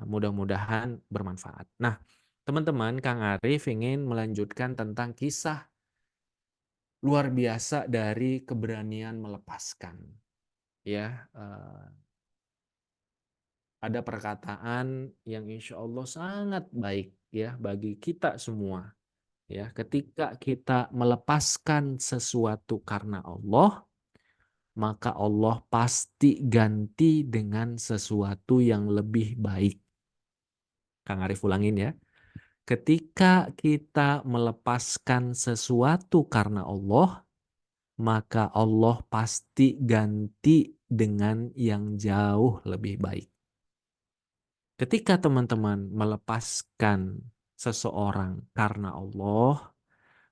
S1: Mudah-mudahan bermanfaat. Nah, teman-teman, Kang Arif ingin melanjutkan tentang kisah luar biasa dari keberanian melepaskan. Ya, ada perkataan yang insya Allah sangat baik ya bagi kita semua. Ya, ketika kita melepaskan sesuatu karena Allah, maka Allah pasti ganti dengan sesuatu yang lebih baik. Kang Arif ulangin ya. Ketika kita melepaskan sesuatu karena Allah, maka Allah pasti ganti dengan yang jauh lebih baik. Ketika teman-teman melepaskan seseorang karena Allah,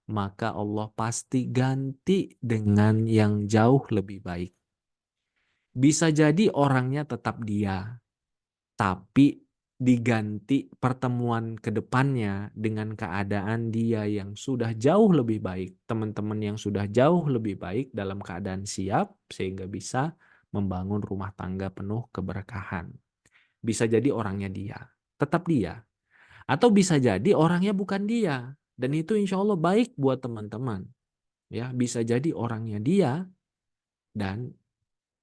S1: maka Allah pasti ganti dengan yang jauh lebih baik. Bisa jadi orangnya tetap dia, tapi diganti pertemuan ke depannya dengan keadaan dia yang sudah jauh lebih baik, teman-teman yang sudah jauh lebih baik dalam keadaan siap sehingga bisa membangun rumah tangga penuh keberkahan. Bisa jadi orangnya dia, tetap dia. Atau bisa jadi orangnya bukan dia. Dan itu insya Allah baik buat teman-teman. Ya, bisa jadi orangnya dia dan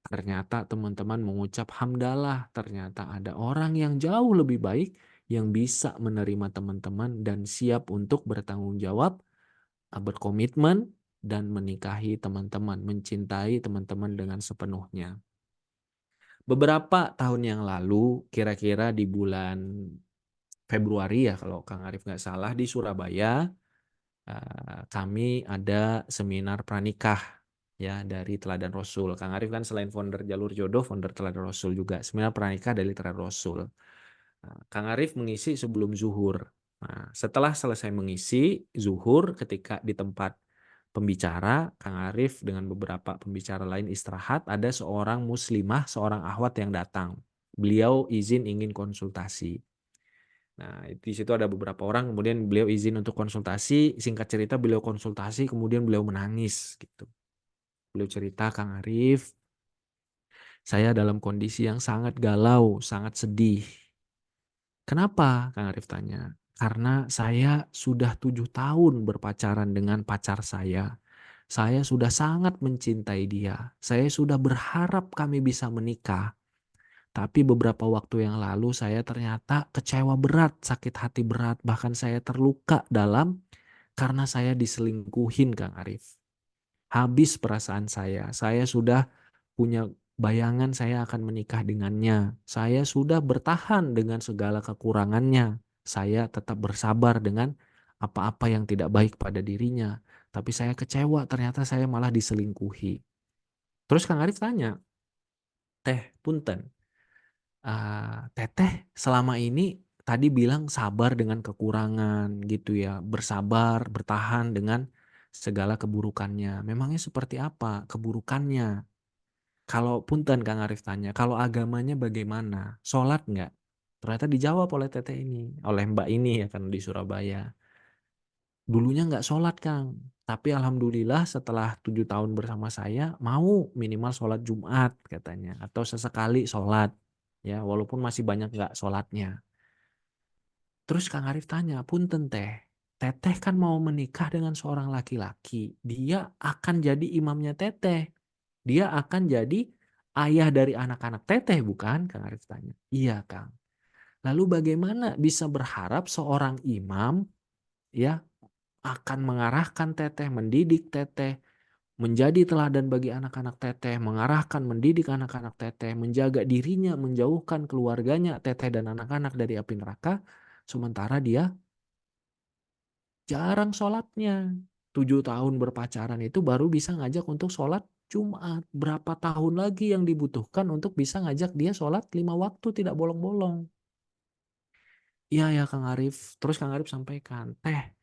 S1: ternyata teman-teman mengucap hamdalah, ternyata ada orang yang jauh lebih baik yang bisa menerima teman-teman dan siap untuk bertanggung jawab, berkomitmen, dan menikahi teman-teman, mencintai teman-teman dengan sepenuhnya. Beberapa tahun yang lalu, kira-kira di bulan Februari ya kalau Kang Arif nggak salah, di Surabaya, kami ada seminar pranikah ya dari Teladan Rasul. Kang Arif kan selain founder Jalur Jodoh, founder Teladan Rasul juga. Seminar pranikah dari Teladan Rasul. Nah, Kang Arif mengisi sebelum zuhur. Nah, setelah selesai mengisi zuhur, ketika di tempat pembicara, Kang Arif dengan beberapa pembicara lain istirahat, ada seorang muslimah, seorang akhwat yang datang. Beliau izin ingin konsultasi. Nah, di situ ada beberapa orang, kemudian beliau izin untuk konsultasi. Singkat cerita, beliau konsultasi, kemudian beliau menangis gitu. Beliau cerita, Kang Arif, Saya dalam kondisi yang sangat galau, sangat sedih. Kenapa? Kang Arif tanya. Karena saya sudah 7 tahun berpacaran dengan pacar saya. Saya sudah sangat mencintai dia. Saya sudah berharap kami bisa menikah. Tapi beberapa waktu yang lalu saya ternyata kecewa berat, sakit hati berat, bahkan saya terluka dalam karena saya diselingkuhin Kang Arif. Habis perasaan saya sudah punya bayangan saya akan menikah dengannya. Saya sudah bertahan dengan segala kekurangannya. Saya tetap bersabar dengan apa-apa yang tidak baik pada dirinya. Tapi saya kecewa ternyata saya malah diselingkuhi. Terus Kang Arif tanya, Teh, punten, Teteh selama ini tadi bilang sabar dengan kekurangan gitu ya, bersabar, bertahan dengan segala keburukannya. Memangnya seperti apa keburukannya? Kalau punten Kang Arif tanya, kalau agamanya bagaimana? Sholat nggak? Ternyata dijawab oleh Teteh ini, oleh Mbak ini ya kan di Surabaya. Dulunya nggak sholat Kang, tapi alhamdulillah setelah 7 tahun bersama saya mau minimal sholat Jumat katanya, atau sesekali sholat ya walaupun masih banyak nggak sholatnya. Terus Kang Arif tanya, punten Teh, Teteh kan mau menikah dengan seorang laki-laki, dia akan jadi imamnya Teteh, dia akan jadi ayah dari anak-anak Teteh bukan? Kang Arif tanya. Iya Kang. Lalu bagaimana bisa berharap seorang imam ya akan mengarahkan Teteh, mendidik Teteh, menjadi teladan bagi anak-anak Teteh, mengarahkan, mendidik anak-anak Teteh, menjaga dirinya, menjauhkan keluarganya Teteh dan anak-anak dari api neraka, sementara dia jarang sholatnya. 7 tahun berpacaran itu baru bisa ngajak untuk sholat Jumat. Berapa tahun lagi yang dibutuhkan untuk bisa ngajak dia sholat 5 waktu tidak bolong-bolong. Iya ya Kang Arif. Terus Kang Arif sampaikan, Teh,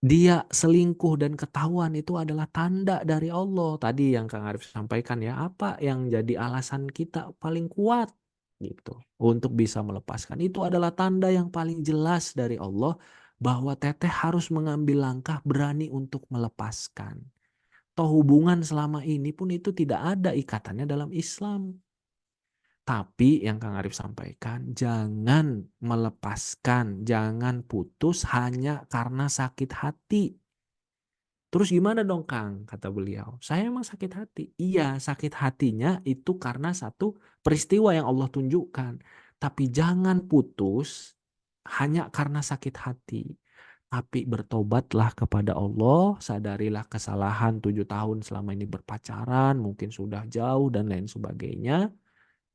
S1: dia selingkuh dan ketahuan itu adalah tanda dari Allah. Tadi yang Kang Arif sampaikan ya, apa yang jadi alasan kita paling kuat gitu untuk bisa melepaskan. Itu adalah tanda yang paling jelas dari Allah bahwa Teteh harus mengambil langkah berani untuk melepaskan. Toh hubungan selama ini pun itu tidak ada ikatannya dalam Islam. Tapi yang Kang Arif sampaikan, jangan melepaskan, jangan putus hanya karena sakit hati. Terus gimana dong Kang? Kata beliau. Saya emang sakit hati. Iya, sakit hatinya itu karena satu peristiwa yang Allah tunjukkan. Tapi jangan putus hanya karena sakit hati. Tapi bertobatlah kepada Allah, sadarilah kesalahan 7 tahun selama ini berpacaran, mungkin sudah jauh dan lain sebagainya.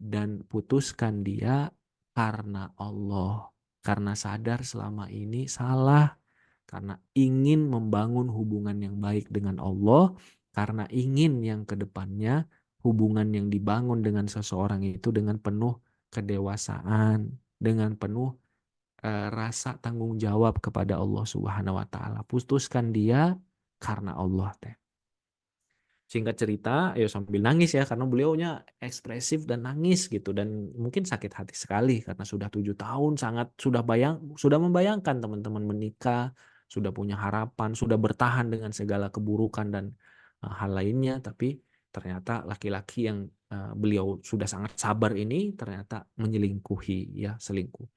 S1: Dan putuskan dia karena Allah. Karena sadar selama ini salah, karena ingin membangun hubungan yang baik dengan Allah, karena ingin yang kedepannya hubungan yang dibangun dengan seseorang itu dengan penuh kedewasaan, dengan penuh rasa tanggung jawab kepada Allah Subhanahu wa taala. Putuskan dia karena Allah teh. Singkat cerita, ya sambil nangis ya karena beliaunya ekspresif dan nangis gitu dan mungkin sakit hati sekali karena sudah 7 tahun sangat sudah membayangkan teman-teman menikah, sudah punya harapan, sudah bertahan dengan segala keburukan dan hal lainnya, tapi ternyata laki-laki yang beliau sudah sangat sabar ini ternyata menyelingkuhi ya selingkuh.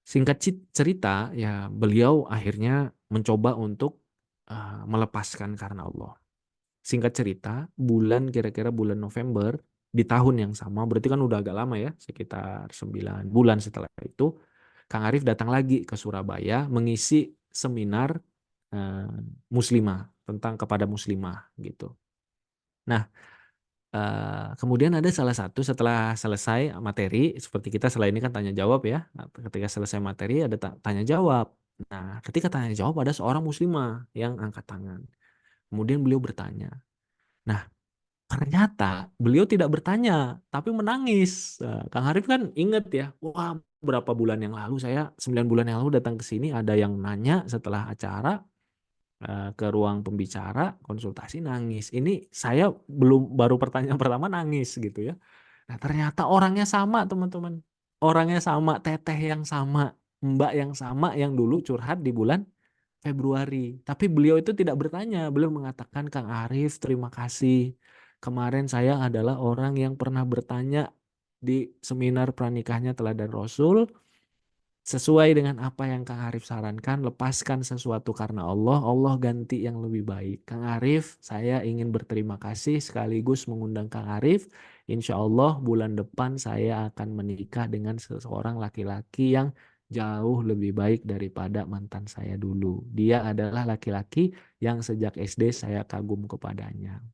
S1: Singkat cerita ya beliau akhirnya mencoba untuk melepaskan karena Allah. Singkat cerita, kira-kira bulan November di tahun yang sama, berarti kan udah agak lama ya, sekitar 9 bulan setelah itu, Kang Arif datang lagi ke Surabaya mengisi seminar eh, muslimah tentang kepada muslimah gitu. Nah, kemudian ada salah satu setelah selesai materi, seperti kita selain ini kan tanya jawab ya. Nah, ketika selesai materi ada tanya jawab. Nah, ketika tanya jawab ada seorang muslimah yang angkat tangan. Kemudian beliau bertanya. Nah, ternyata beliau tidak bertanya, tapi menangis. Kang Harif kan inget ya, wah berapa bulan yang lalu 9 bulan yang lalu datang ke sini ada yang nanya setelah acara ke ruang pembicara konsultasi nangis. Ini saya baru pertanyaan pertama nangis gitu ya. Nah ternyata orangnya sama teman-teman, orangnya sama, teteh yang sama, mbak yang sama yang dulu curhat di bulan Februari. Tapi beliau itu tidak bertanya, beliau mengatakan Kang Arif terima kasih. Kemarin saya adalah orang yang pernah bertanya di seminar pranikahnya Teladan Rasul, sesuai dengan apa yang Kang Arif sarankan, lepaskan sesuatu karena Allah, Allah ganti yang lebih baik. Kang Arif, saya ingin berterima kasih sekaligus mengundang Kang Arif. Insya Allah bulan depan saya akan menikah dengan seseorang laki-laki yang jauh lebih baik daripada mantan saya dulu. Dia adalah laki-laki yang sejak SD saya kagum kepadanya.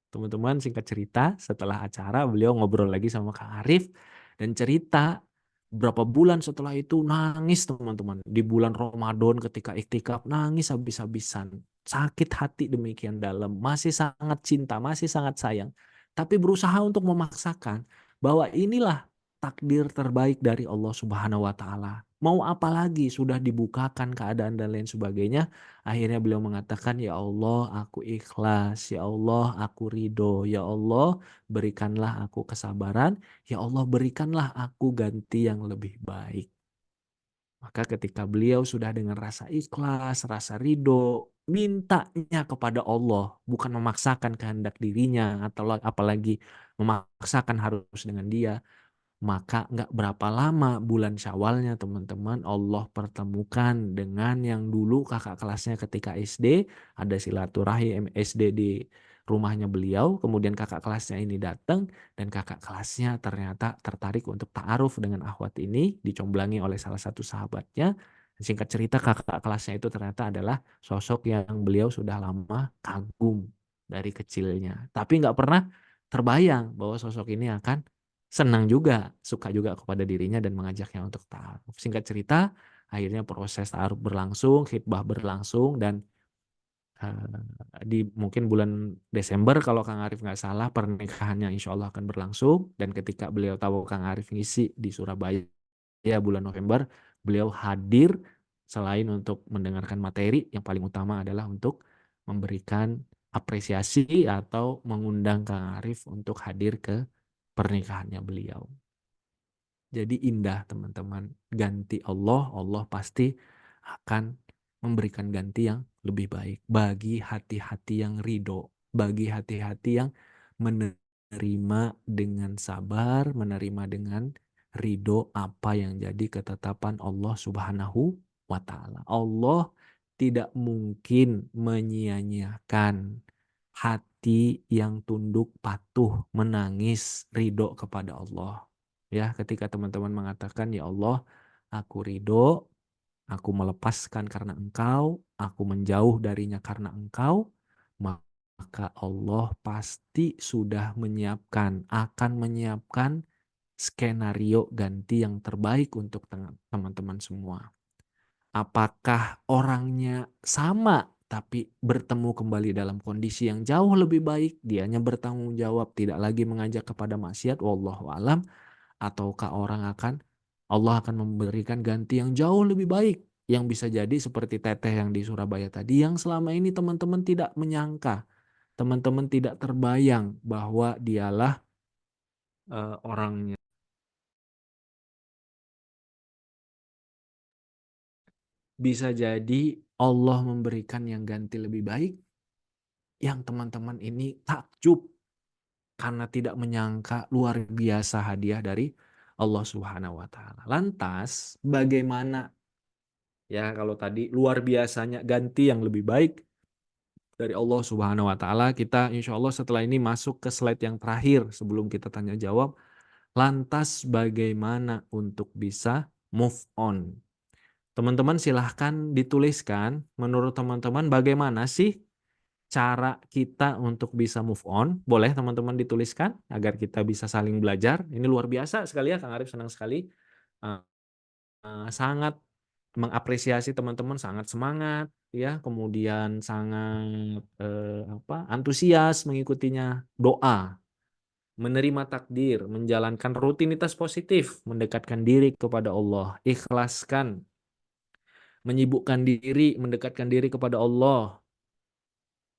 S1: Teman-teman, singkat cerita, setelah acara beliau ngobrol lagi sama Kang Arif dan cerita berapa bulan setelah itu nangis teman-teman. Di bulan Ramadan ketika iktikaf nangis habis-habisan. Sakit hati demikian dalam, masih sangat cinta, masih sangat sayang. Tapi berusaha untuk memaksakan bahwa inilah takdir terbaik dari Allah Subhanahu wa taala. Mau apa lagi, sudah dibukakan keadaan dan lain sebagainya. Akhirnya beliau mengatakan, "Ya Allah, aku ikhlas. Ya Allah, aku ridho. Ya Allah, berikanlah aku kesabaran. Ya Allah, berikanlah aku ganti yang lebih baik." Maka ketika beliau sudah dengan rasa ikhlas, rasa ridho, mintanya kepada Allah, bukan memaksakan kehendak dirinya, atau apalagi memaksakan harus dengan dia. Maka nggak berapa lama bulan Syawalnya teman-teman Allah pertemukan dengan yang dulu kakak kelasnya ketika SD. Ada silaturahim SD di rumahnya beliau. Kemudian kakak kelasnya ini datang dan kakak kelasnya ternyata tertarik untuk ta'aruf dengan akhwat ini. Dicomblangi oleh salah satu sahabatnya. Singkat cerita kakak kelasnya itu ternyata adalah sosok yang beliau sudah lama kagum dari kecilnya. Tapi nggak pernah terbayang bahwa sosok ini akan senang juga, suka juga kepada dirinya dan mengajaknya untuk ta'aruf. Singkat cerita, akhirnya proses ta'aruf berlangsung, khitbah berlangsung, dan di mungkin bulan Desember kalau Kang Arif nggak salah pernikahannya insya Allah akan berlangsung. Dan ketika beliau tahu Kang Arif ngisi di Surabaya bulan November, beliau hadir selain untuk mendengarkan materi, yang paling utama adalah untuk memberikan apresiasi atau mengundang Kang Arif untuk hadir ke pernikahannya beliau. Jadi indah teman-teman. Ganti Allah, Allah pasti akan memberikan ganti yang lebih baik. Bagi hati-hati yang ridho. Bagi hati-hati yang menerima dengan sabar, menerima dengan ridho apa yang jadi ketetapan Allah Subhanahu wa Ta'ala. Allah tidak mungkin menyia-nyiakan hati yang tunduk, patuh, menangis, ridho kepada Allah. Ya, ketika teman-teman mengatakan, "Ya Allah, aku ridho, aku melepaskan karena Engkau, aku menjauh darinya karena Engkau," maka Allah pasti sudah menyiapkan, akan menyiapkan skenario ganti yang terbaik untuk teman-teman semua. Apakah orangnya sama tapi bertemu kembali dalam kondisi yang jauh lebih baik, dianya bertanggung jawab, tidak lagi mengajak kepada maksiat, wallahu alam, ataukah Allah akan memberikan ganti yang jauh lebih baik, yang bisa jadi seperti teteh yang di Surabaya tadi, yang selama ini teman-teman tidak menyangka, teman-teman tidak terbayang bahwa dialah orangnya. Bisa jadi Allah memberikan yang ganti lebih baik, yang teman-teman ini takjub karena tidak menyangka luar biasa hadiah dari Allah Subhanahu wa taala. Lantas, bagaimana ya kalau tadi luar biasanya ganti yang lebih baik dari Allah Subhanahu wa taala, kita insya Allah setelah ini masuk ke slide yang terakhir sebelum kita tanya jawab. Lantas bagaimana untuk bisa move on? Teman-teman silahkan dituliskan menurut teman-teman bagaimana sih cara kita untuk bisa move on. Boleh teman-teman dituliskan agar kita bisa saling belajar. Ini luar biasa sekali ya, Kang Arif senang sekali. Eh, Sangat mengapresiasi teman-teman, sangat semangat ya, kemudian sangat antusias mengikutinya. Doa, menerima takdir, menjalankan rutinitas positif, mendekatkan diri kepada Allah, ikhlaskan, menyibukkan diri, mendekatkan diri kepada Allah.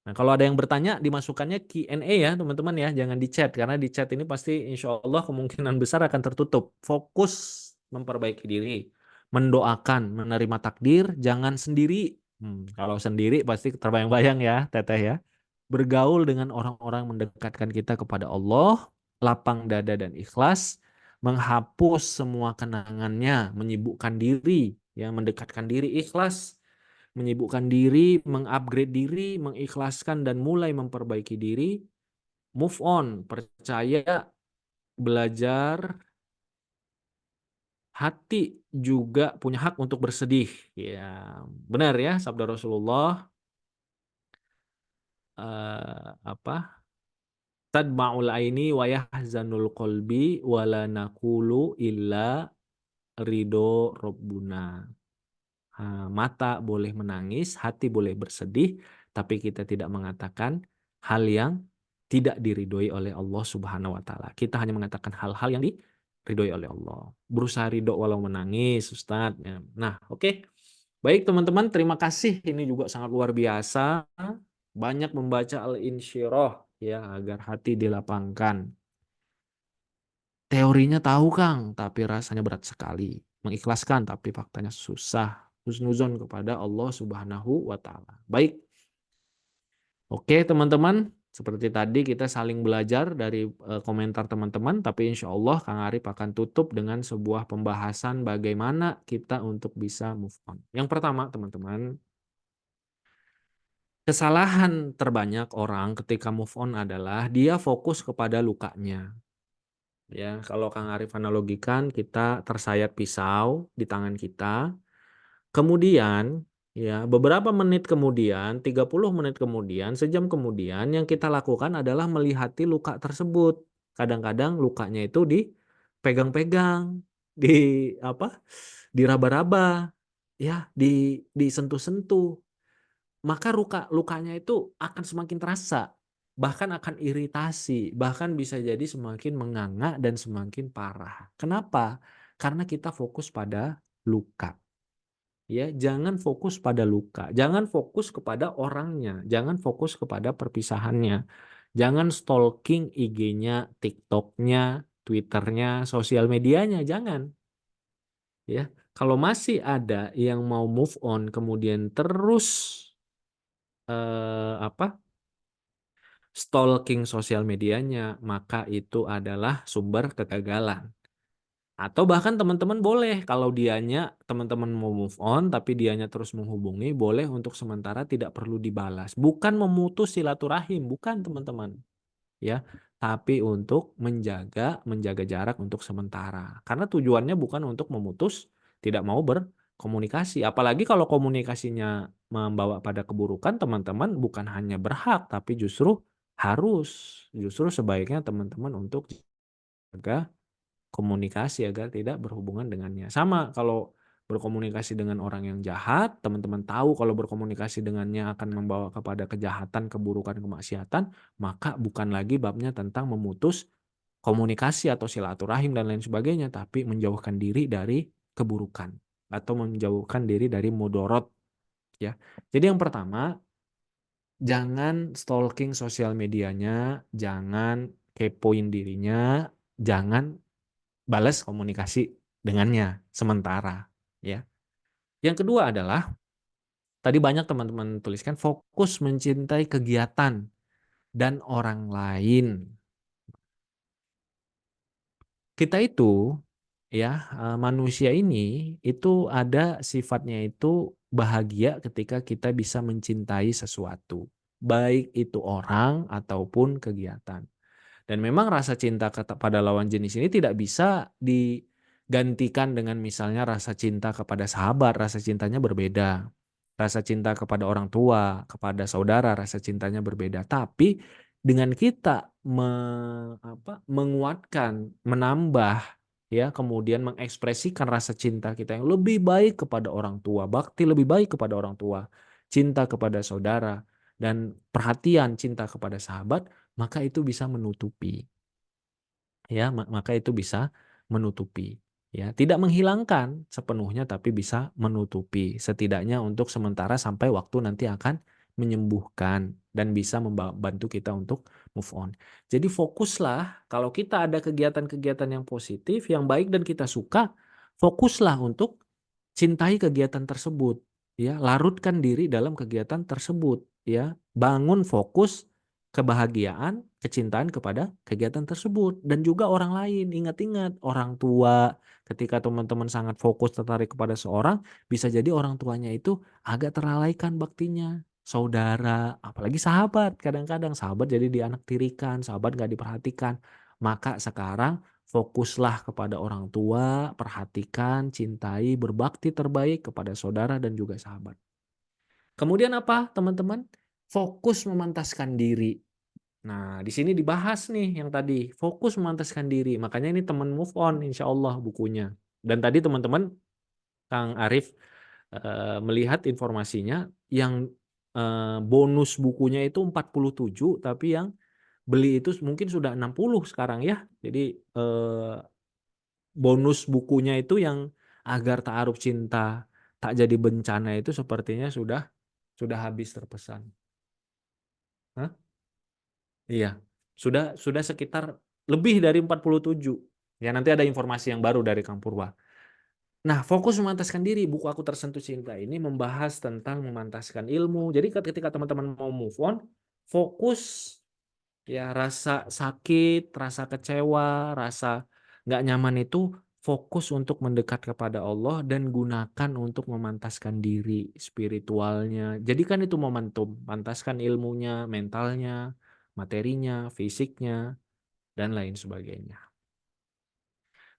S1: Nah, kalau ada yang bertanya, dimasukkannya Q&A ya teman-teman ya, jangan di chat, karena di chat ini pasti insya Allah kemungkinan besar akan tertutup. Fokus memperbaiki diri, mendoakan, menerima takdir, jangan sendiri. Kalau sendiri pasti terbayang-bayang ya, Teteh ya. bergaul dengan orang-orang mendekatkan kita kepada Allah, lapang dada dan ikhlas, menghapus semua kenangannya, menyibukkan diri, ya, mendekatkan diri ikhlas, menyibukkan diri, mengupgrade diri, mengikhlaskan dan mulai memperbaiki diri, move on, percaya, belajar, hati juga punya hak untuk bersedih. Ya, benar ya sabda Rasulullah, apa? Tadma'ul aini wa yahzanul qalbi wala naqulu illa ridho Rabbuna. Mata boleh menangis, hati boleh bersedih, tapi kita tidak mengatakan hal yang tidak diridhoi oleh Allah Subhanahu wa taala. Kita hanya mengatakan hal-hal yang diridhoi oleh Allah. Berusaha ridho walau menangis, Ustadz. Ya. Nah, oke. Baik teman-teman, terima kasih. Ini juga sangat luar biasa. Banyak membaca Al-Insyirah ya agar hati dilapangkan. Teorinya tahu Kang, tapi rasanya berat sekali. Mengikhlaskan tapi faktanya susah. Husnuzon kepada Allah Subhanahu wa taala. Baik. Oke, teman-teman, seperti tadi kita saling belajar dari komentar teman-teman, tapi insya Allah Kang Arif akan tutup dengan sebuah pembahasan bagaimana kita untuk bisa move on. Yang pertama, teman-teman, kesalahan terbanyak orang ketika move on adalah dia fokus kepada lukanya. Ya, kalau Kang Arif analogikan, kita tersayat pisau di tangan kita. Kemudian, ya, beberapa menit kemudian, 30 menit kemudian, sejam kemudian, yang kita lakukan adalah melihati luka tersebut. Kadang-kadang lukanya itu dipegang-pegang, di apa? Diraba-raba, ya, disentuh-sentuh. Maka lukanya itu akan semakin terasa, bahkan akan iritasi, bahkan bisa jadi semakin menganga dan semakin parah. Kenapa? Karena kita fokus pada luka. Ya, jangan fokus pada luka, jangan fokus kepada orangnya, jangan fokus kepada perpisahannya. Jangan stalking IG-nya, TikTok-nya, Twitter-nya, sosial medianya, jangan. Ya, kalau masih ada yang mau move on kemudian terus apa? Stalking sosial medianya, maka itu adalah sumber kegagalan. Atau bahkan teman-teman boleh kalau teman-teman mau move on tapi dianya terus menghubungi, boleh untuk sementara tidak perlu dibalas. Bukan memutus silaturahim, bukan teman-teman. Ya, tapi untuk menjaga jarak untuk sementara. Karena tujuannya bukan untuk memutus, tidak mau berkomunikasi. Apalagi kalau komunikasinya membawa pada keburukan, teman-teman bukan hanya berhak tapi justru harus. Justru sebaiknya teman-teman untuk jaga komunikasi agar tidak berhubungan dengannya. Sama kalau berkomunikasi dengan orang yang jahat, teman-teman tahu kalau berkomunikasi dengannya akan membawa kepada kejahatan, keburukan, kemaksiatan, maka bukan lagi babnya tentang memutus komunikasi atau silaturahim dan lain sebagainya, tapi menjauhkan diri dari keburukan atau menjauhkan diri dari mudorot. Ya. Jadi yang pertama, jangan stalking sosial medianya, jangan kepoin dirinya, jangan balas komunikasi dengannya sementara, ya. Yang kedua adalah tadi banyak teman-teman tuliskan fokus mencintai kegiatan dan orang lain. Kita itu ya, manusia ini itu ada sifatnya itu bahagia ketika kita bisa mencintai sesuatu, baik itu orang ataupun kegiatan. Dan memang rasa cinta pada lawan jenis ini tidak bisa digantikan dengan misalnya rasa cinta kepada sahabat, rasa cintanya berbeda. Rasa cinta kepada orang tua, kepada saudara, rasa cintanya berbeda. Tapi dengan kita menguatkan, menambah, ya, kemudian mengekspresikan rasa cinta kita yang lebih baik kepada orang tua, bakti lebih baik kepada orang tua, cinta kepada saudara, dan perhatian cinta kepada sahabat, maka itu bisa menutupi, ya, maka itu bisa menutupi, ya, tidak menghilangkan sepenuhnya tapi bisa menutupi setidaknya untuk sementara sampai waktu nanti akan menyembuhkan dan bisa membantu kita untuk move on. Jadi fokuslah kalau kita ada kegiatan-kegiatan yang positif, yang baik dan kita suka, fokuslah untuk cintai kegiatan tersebut, ya, larutkan diri dalam kegiatan tersebut, ya, bangun fokus kebahagiaan, kecintaan kepada kegiatan tersebut dan juga orang lain. Ingat-ingat orang tua ketika teman-teman sangat fokus tertarik kepada seorang, bisa jadi orang tuanya itu agak terlalaikan baktinya. Saudara, apalagi sahabat, kadang-kadang sahabat jadi dianaktirikan, sahabat gak diperhatikan. Maka sekarang fokuslah kepada orang tua, perhatikan, cintai, berbakti terbaik kepada saudara dan juga sahabat. Kemudian apa, teman-teman? Fokus memantaskan diri. Nah, di sini dibahas nih yang tadi, fokus memantaskan diri. Makanya ini teman move on, insya Allah bukunya. Dan tadi teman-teman, Kang Arif melihat informasinya, yang bonus bukunya itu 47, tapi yang beli itu mungkin sudah 60 sekarang ya. Jadi bonus bukunya itu yang agar ta'aruf cinta tak jadi bencana itu sepertinya sudah habis terpesan. Hah? Iya, sudah sekitar lebih dari 47. Ya, nanti ada informasi yang baru dari Kang Purwa. Nah, fokus memantaskan diri, buku Aku Tersentuh Cinta ini membahas tentang memantaskan ilmu. Jadi ketika teman-teman mau move on, fokus ya rasa sakit, rasa kecewa, rasa nggak nyaman itu fokus untuk mendekat kepada Allah dan gunakan untuk memantaskan diri spiritualnya. Jadikan itu momentum, pantaskan ilmunya, mentalnya, materinya, fisiknya, dan lain sebagainya.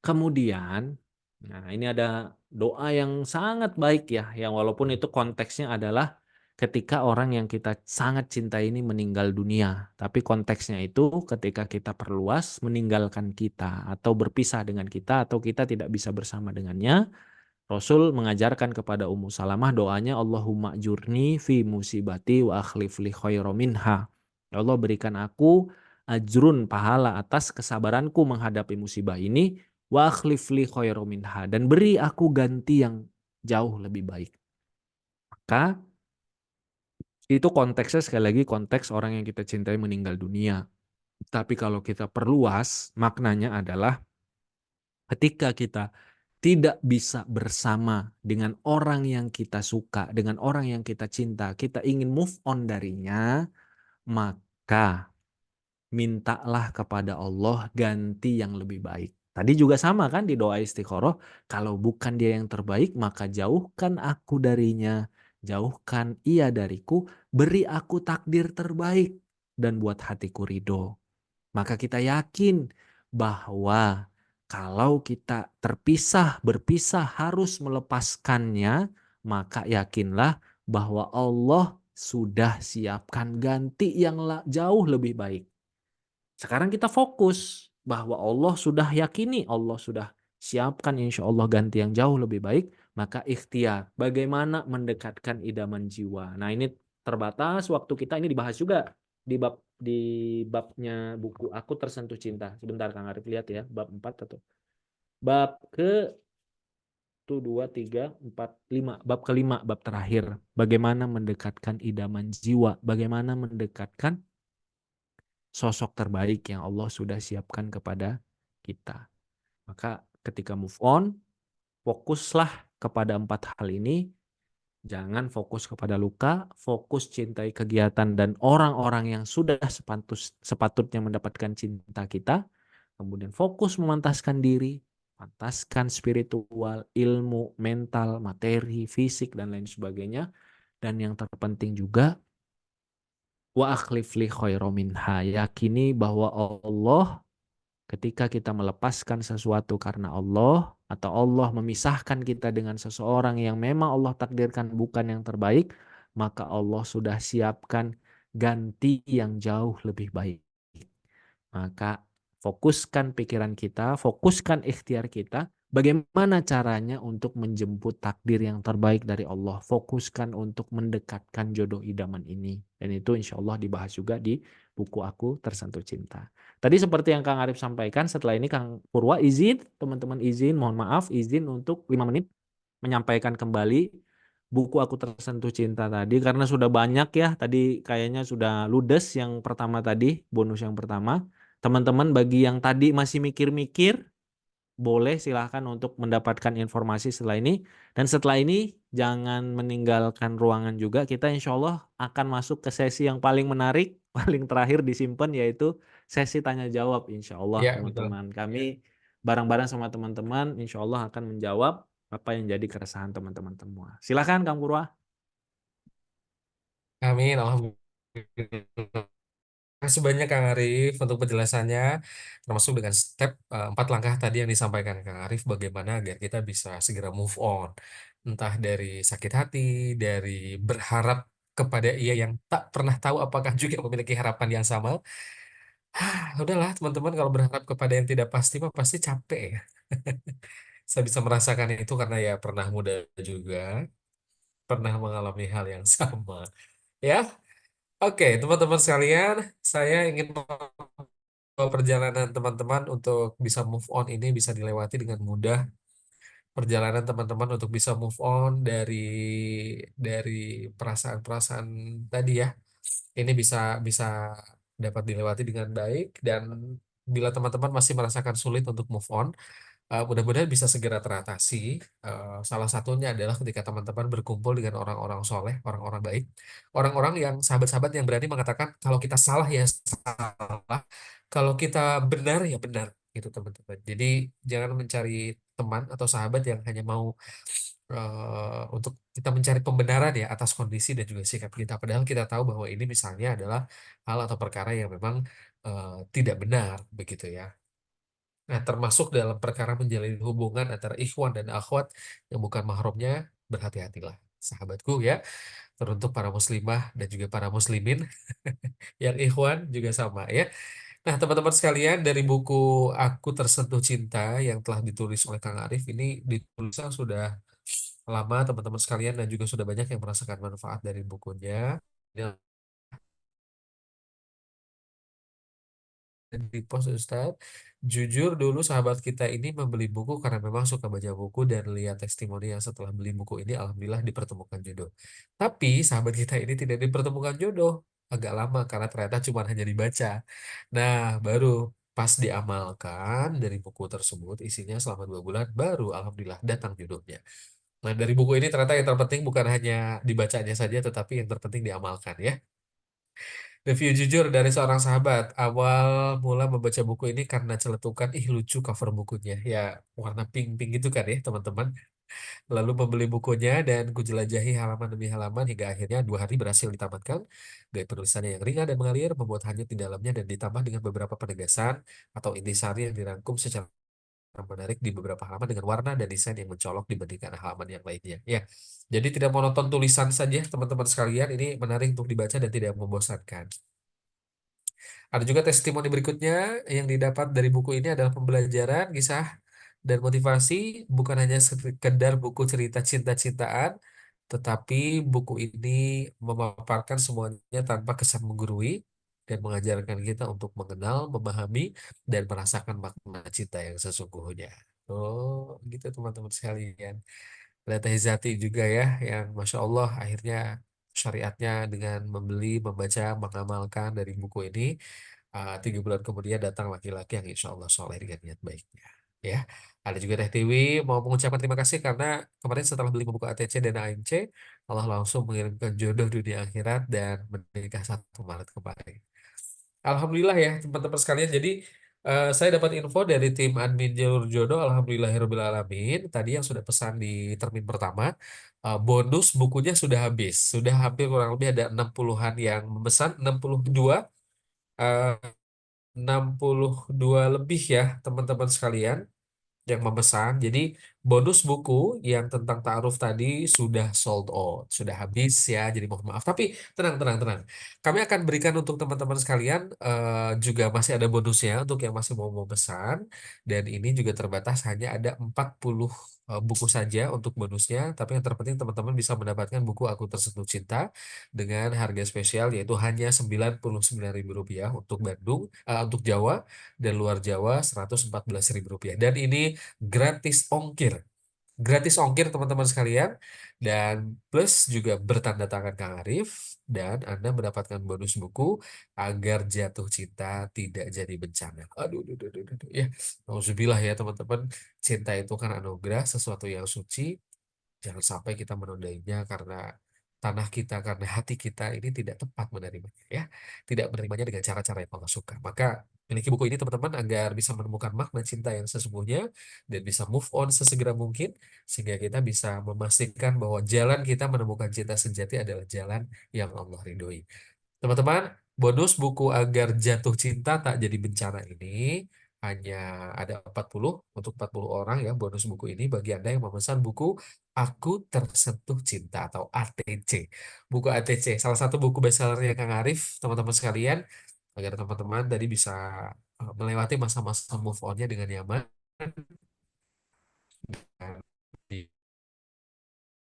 S1: Kemudian, nah ini ada doa yang sangat baik ya, yang walaupun itu konteksnya adalah ketika orang yang kita sangat cintai ini meninggal dunia. Tapi konteksnya itu ketika kita perluas meninggalkan kita atau berpisah dengan kita atau kita tidak bisa bersama dengannya. Rasul mengajarkan kepada Ummu Salamah doanya Allahumma ajurni fi musibati wa akhlif li khairu minha. Ya Allah berikan aku ajrun pahala atas kesabaranku menghadapi musibah ini wa akhlif li khairu minha dan beri aku ganti yang jauh lebih baik. Maka itu konteksnya sekali lagi konteks orang yang kita cintai meninggal dunia. Tapi kalau kita perluas maknanya adalah ketika kita tidak bisa bersama dengan orang yang kita suka, dengan orang yang kita cinta, kita ingin move on darinya, maka mintalah kepada Allah ganti yang lebih baik. Tadi juga sama kan di doa istikharah, kalau bukan dia yang terbaik, maka jauhkan aku darinya, jauhkan ia dariku, beri aku takdir terbaik, dan buat hatiku ridho. Maka kita yakin bahwa kalau kita terpisah, berpisah harus melepaskannya, maka yakinlah bahwa Allah sudah siapkan ganti yang jauh lebih baik. Sekarang kita fokus bahwa Allah sudah yakini, Allah sudah siapkan insya Allah ganti yang jauh lebih baik, maka ikhtiar. Bagaimana mendekatkan idaman jiwa. Nah ini terbatas waktu kita, ini dibahas juga di babnya buku Aku Tersentuh Cinta. Sebentar Kang Arif lihat ya, bab 4 atau bab ke 2, 3, 4, 5. Bab kelima, bab terakhir. Bagaimana mendekatkan idaman jiwa, bagaimana mendekatkan sosok terbaik yang Allah sudah siapkan kepada kita. Maka ketika move on, fokuslah kepada 4 hal ini. Jangan fokus kepada luka, fokus cintai kegiatan dan orang-orang yang sudah sepatutnya mendapatkan cinta kita. Kemudian fokus memantaskan diri, pantaskan spiritual, ilmu, mental, materi, fisik, dan lain sebagainya. Dan yang terpenting juga, wa akhlif li khairu minha. Yakini bahwa Allah ketika kita melepaskan sesuatu karena Allah atau Allah memisahkan kita dengan seseorang yang memang Allah takdirkan bukan yang terbaik, maka Allah sudah siapkan ganti yang jauh lebih baik. Maka fokuskan pikiran kita, fokuskan ikhtiar kita, bagaimana caranya untuk menjemput takdir yang terbaik dari Allah. Fokuskan untuk mendekatkan jodoh idaman ini. Dan itu insya Allah dibahas juga di buku Aku Tersentuh Cinta. Tadi seperti yang Kang Arif sampaikan, setelah ini Kang Purwa izin, teman-teman izin, mohon maaf, izin untuk 5 menit menyampaikan kembali buku Aku Tersentuh Cinta tadi. Karena sudah banyak ya, tadi kayaknya sudah ludes yang pertama tadi, bonus yang pertama. Teman-teman bagi yang tadi masih mikir-mikir, boleh silahkan untuk mendapatkan informasi setelah ini. Dan setelah ini jangan meninggalkan ruangan juga. Kita insya Allah akan masuk ke sesi yang paling menarik paling terakhir disimpan yaitu sesi tanya jawab insyaallah
S2: Ya, betul.
S1: teman-teman. Kami bareng-bareng sama teman-teman insyaallah akan menjawab apa yang jadi keresahan teman-teman semua. Silakan Kang Purwa.
S2: Amin. Alhamdulillah. Terima kasih banyak Kang Arif untuk penjelasannya, termasuk dengan step 4 langkah tadi yang disampaikan Kang Arif, bagaimana agar kita bisa segera move on, entah dari sakit hati, dari berharap kepada ia yang tak pernah tahu apakah juga memiliki harapan yang sama. Udahlah teman-teman, kalau berharap kepada yang tidak pasti mah pasti capek ya. Saya bisa merasakan itu karena ya pernah muda juga, pernah mengalami hal yang sama. Ya, oke teman-teman sekalian, saya ingin bahwa perjalanan teman-teman untuk bisa move on ini bisa dilewati dengan mudah. Perjalanan teman-teman untuk bisa move on dari perasaan-perasaan tadi ya, ini bisa bisa dapat dilewati dengan baik. Dan bila teman-teman masih merasakan sulit untuk move on, mudah-mudahan bisa segera teratasi. Salah satunya adalah ketika teman-teman berkumpul dengan orang-orang soleh, orang-orang baik, orang-orang yang sahabat-sahabat yang berani mengatakan kalau kita salah ya salah, kalau kita benar ya benar, gitu teman-teman. Jadi jangan mencari teman atau sahabat yang hanya mau untuk kita mencari pembenaran ya atas kondisi dan juga sikap kita. Padahal kita tahu bahwa ini misalnya adalah hal atau perkara yang memang tidak benar, begitu ya. Nah, termasuk dalam perkara menjalin hubungan antara ikhwan dan akhwat yang bukan mahramnya, berhati-hatilah, sahabatku ya. Teruntuk para muslimah dan juga para muslimin yang ikhwan juga sama ya. Nah, teman-teman sekalian, dari buku Aku Tersentuh Cinta yang telah ditulis oleh Kang Arif ini ditulisnya sudah lama teman-teman sekalian, dan juga sudah banyak yang merasakan manfaat dari bukunya. Di post Ustadz, jujur dulu sahabat kita ini membeli buku karena memang suka baca buku dan lihat testimoni yang setelah beli buku ini alhamdulillah dipertemukan jodoh. Tapi sahabat kita ini tidak dipertemukan jodoh agak lama karena ternyata cuma hanya dibaca. Nah, baru pas diamalkan dari buku tersebut isinya selama 2 bulan baru alhamdulillah datang jodohnya. Nah, dari buku ini ternyata yang terpenting bukan hanya dibacanya saja tetapi yang terpenting diamalkan ya. Review jujur dari seorang sahabat. Awal mula membaca buku ini karena celetukan, ih lucu cover bukunya. Ya, warna pink-pink gitu kan ya teman-teman. Lalu membeli bukunya dan kujelajahi halaman demi halaman hingga akhirnya 2 hari berhasil ditamatkan. Gaya penulisannya yang ringan dan mengalir, membuat hanyut di dalamnya dan ditambah dengan beberapa penegasan atau intisari yang dirangkum secara menarik di beberapa halaman dengan warna dan desain yang mencolok dibandingkan halaman yang lainnya. Ya, jadi tidak monoton tulisan saja teman-teman sekalian. Ini menarik untuk dibaca dan tidak membosankan. Ada juga testimoni berikutnya yang didapat dari buku ini adalah pembelajaran, kisah, dan motivasi. Bukan hanya sekedar buku cerita cinta-cintaan, tetapi buku ini memaparkan semuanya tanpa kesan menggurui dan mengajarkan kita untuk mengenal, memahami, dan merasakan makna cinta yang sesungguhnya. Oh, gitu teman-teman sekalian. Ada Teh Zati juga ya, yang Masya Allah akhirnya syariatnya dengan membeli, membaca, mengamalkan dari buku ini. 3 bulan kemudian datang laki-laki yang insya Allah soleh dengan niat baiknya. Ya, ada juga Teh Tiwi mau mengucapkan terima kasih karena kemarin setelah beli buku ATC dan AMC, Allah langsung mengirimkan jodoh dunia akhirat dan menikah 1 Maret kemarin. Alhamdulillah ya teman-teman sekalian. Jadi saya dapat info dari tim admin Jalur Jodoh. Alhamdulillahirabbil alamin. Tadi yang sudah pesan di termin pertama, bonus bukunya sudah habis. Sudah hampir kurang lebih ada 60-an yang memesan, 62 eh, 62 lebih ya teman-teman sekalian yang memesan. Jadi bonus buku yang tentang ta'aruf tadi sudah sold out, sudah habis ya. Jadi mohon maaf. Tapi tenang, tenang, tenang. Kami akan berikan untuk teman-teman sekalian juga masih ada bonusnya untuk yang masih mau memesan. Dan ini juga terbatas hanya ada 40 buku saja untuk bonusnya. Tapi yang terpenting teman-teman bisa mendapatkan buku Aku Tersentuh Cinta dengan harga spesial yaitu hanya Rp99.000 untuk Bandung, untuk Jawa, dan luar Jawa Rp114.000. Dan ini gratis ongkir. Gratis ongkir teman-teman sekalian. Dan plus juga bertanda tangan Kang Arif. Dan Anda mendapatkan bonus buku agar jatuh cinta tidak jadi bencana. Aduh, aduh, aduh, aduh, aduh. Ya, nauzubillah ya teman-teman. Cinta itu kan anugerah, sesuatu yang suci. Jangan sampai kita menundainya karena tanah kita, karena hati kita ini tidak tepat menerimanya ya. Tidak menerimanya dengan cara-cara yang Allah suka. Maka miliki buku ini teman-teman agar bisa menemukan makna cinta yang sesungguhnya dan bisa move on sesegera mungkin sehingga kita bisa memastikan bahwa jalan kita menemukan cinta sejati adalah jalan yang Allah ridhoi. Teman-teman, bonus buku agar jatuh cinta tak jadi bencana ini hanya ada 40 untuk 40 orang ya bonus buku ini bagi Anda yang memesan buku Aku Tersentuh Cinta atau ATC. Buku ATC, salah satu buku bestsellernya Kang Arif, teman-teman sekalian, agar teman-teman tadi bisa melewati masa-masa move on-nya dengan nyaman dan di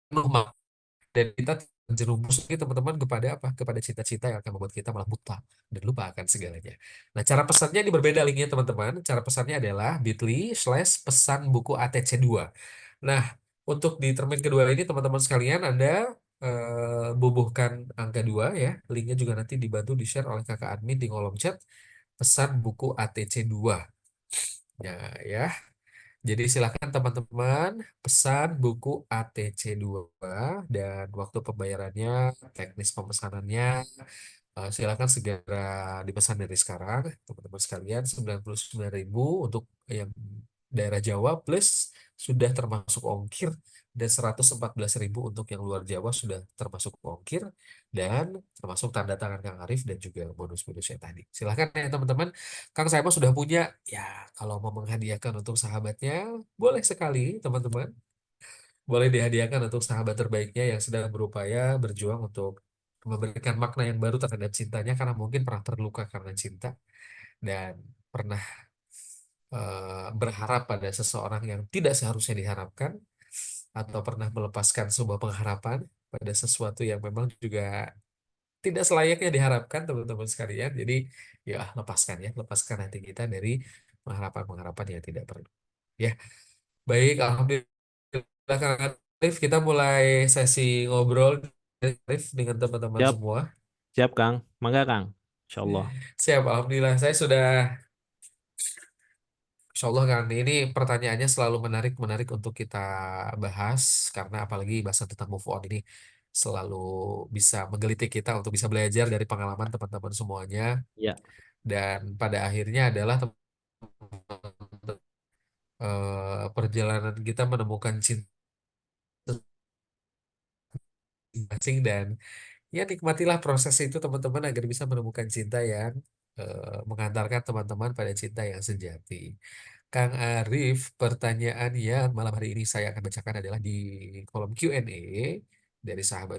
S2: penuh dan kita terjerumus lagi teman-teman kepada apa? Kepada cita-cita yang akan membuat kita malah buta dan lupa akan segalanya. Nah, cara pesannya ini berbeda linknya teman-teman. Cara pesannya adalah bit.ly/pesan buku ATC 2. Nah, untuk di termin kedua ini teman-teman sekalian Anda bubuhkan angka 2 ya. Linknya juga nanti dibantu di-share oleh kakak admin di kolom chat pesan buku ATC 2. Ya, ya. Jadi silakan teman-teman pesan buku ATC 2 dan waktu pembayarannya, teknis pemesanannya, silakan segera dipesan dari sekarang, teman-teman sekalian. 99.000 untuk yang daerah Jawa plus sudah termasuk ongkir dan 114.000 untuk yang luar Jawa sudah termasuk ongkir dan termasuk tanda tangan Kang Arif dan juga bonus-bonusnya tadi. Silakan ya teman-teman. Kang Saimo sudah punya, ya kalau mau menghadiahkan untuk sahabatnya, boleh sekali teman-teman. Boleh dihadiahkan untuk sahabat terbaiknya yang sedang berupaya berjuang untuk memberikan makna yang baru terhadap cintanya karena mungkin pernah terluka karena cinta dan pernah berharap pada seseorang yang tidak seharusnya diharapkan atau pernah melepaskan sebuah pengharapan pada sesuatu yang memang juga tidak selayaknya diharapkan teman-teman sekalian. Jadi ya lepaskan ya, lepaskan hati kita dari pengharapan-pengharapan yang tidak perlu. Ya, baik, alhamdulillah Kang Arif, kita mulai sesi ngobrol Arif dengan teman-teman
S1: Siap,
S2: semua.
S1: siap Kang. Mangga Kang. Insya Allah.
S2: Siap, alhamdulillah saya sudah. Insya Allah kan ini pertanyaannya selalu menarik untuk kita bahas karena apalagi bahasan tentang move on ini selalu bisa menggelitik kita untuk bisa belajar dari pengalaman teman-teman semuanya
S1: Ya,
S2: dan pada akhirnya adalah perjalanan kita menemukan cinta masing dan ya nikmatilah proses itu teman-teman agar bisa menemukan cinta yang mengantarkan teman-teman pada cinta yang sejati. Kang Arif, pertanyaan yang malam hari ini saya akan bacakan adalah di kolom Q&A dari sahabat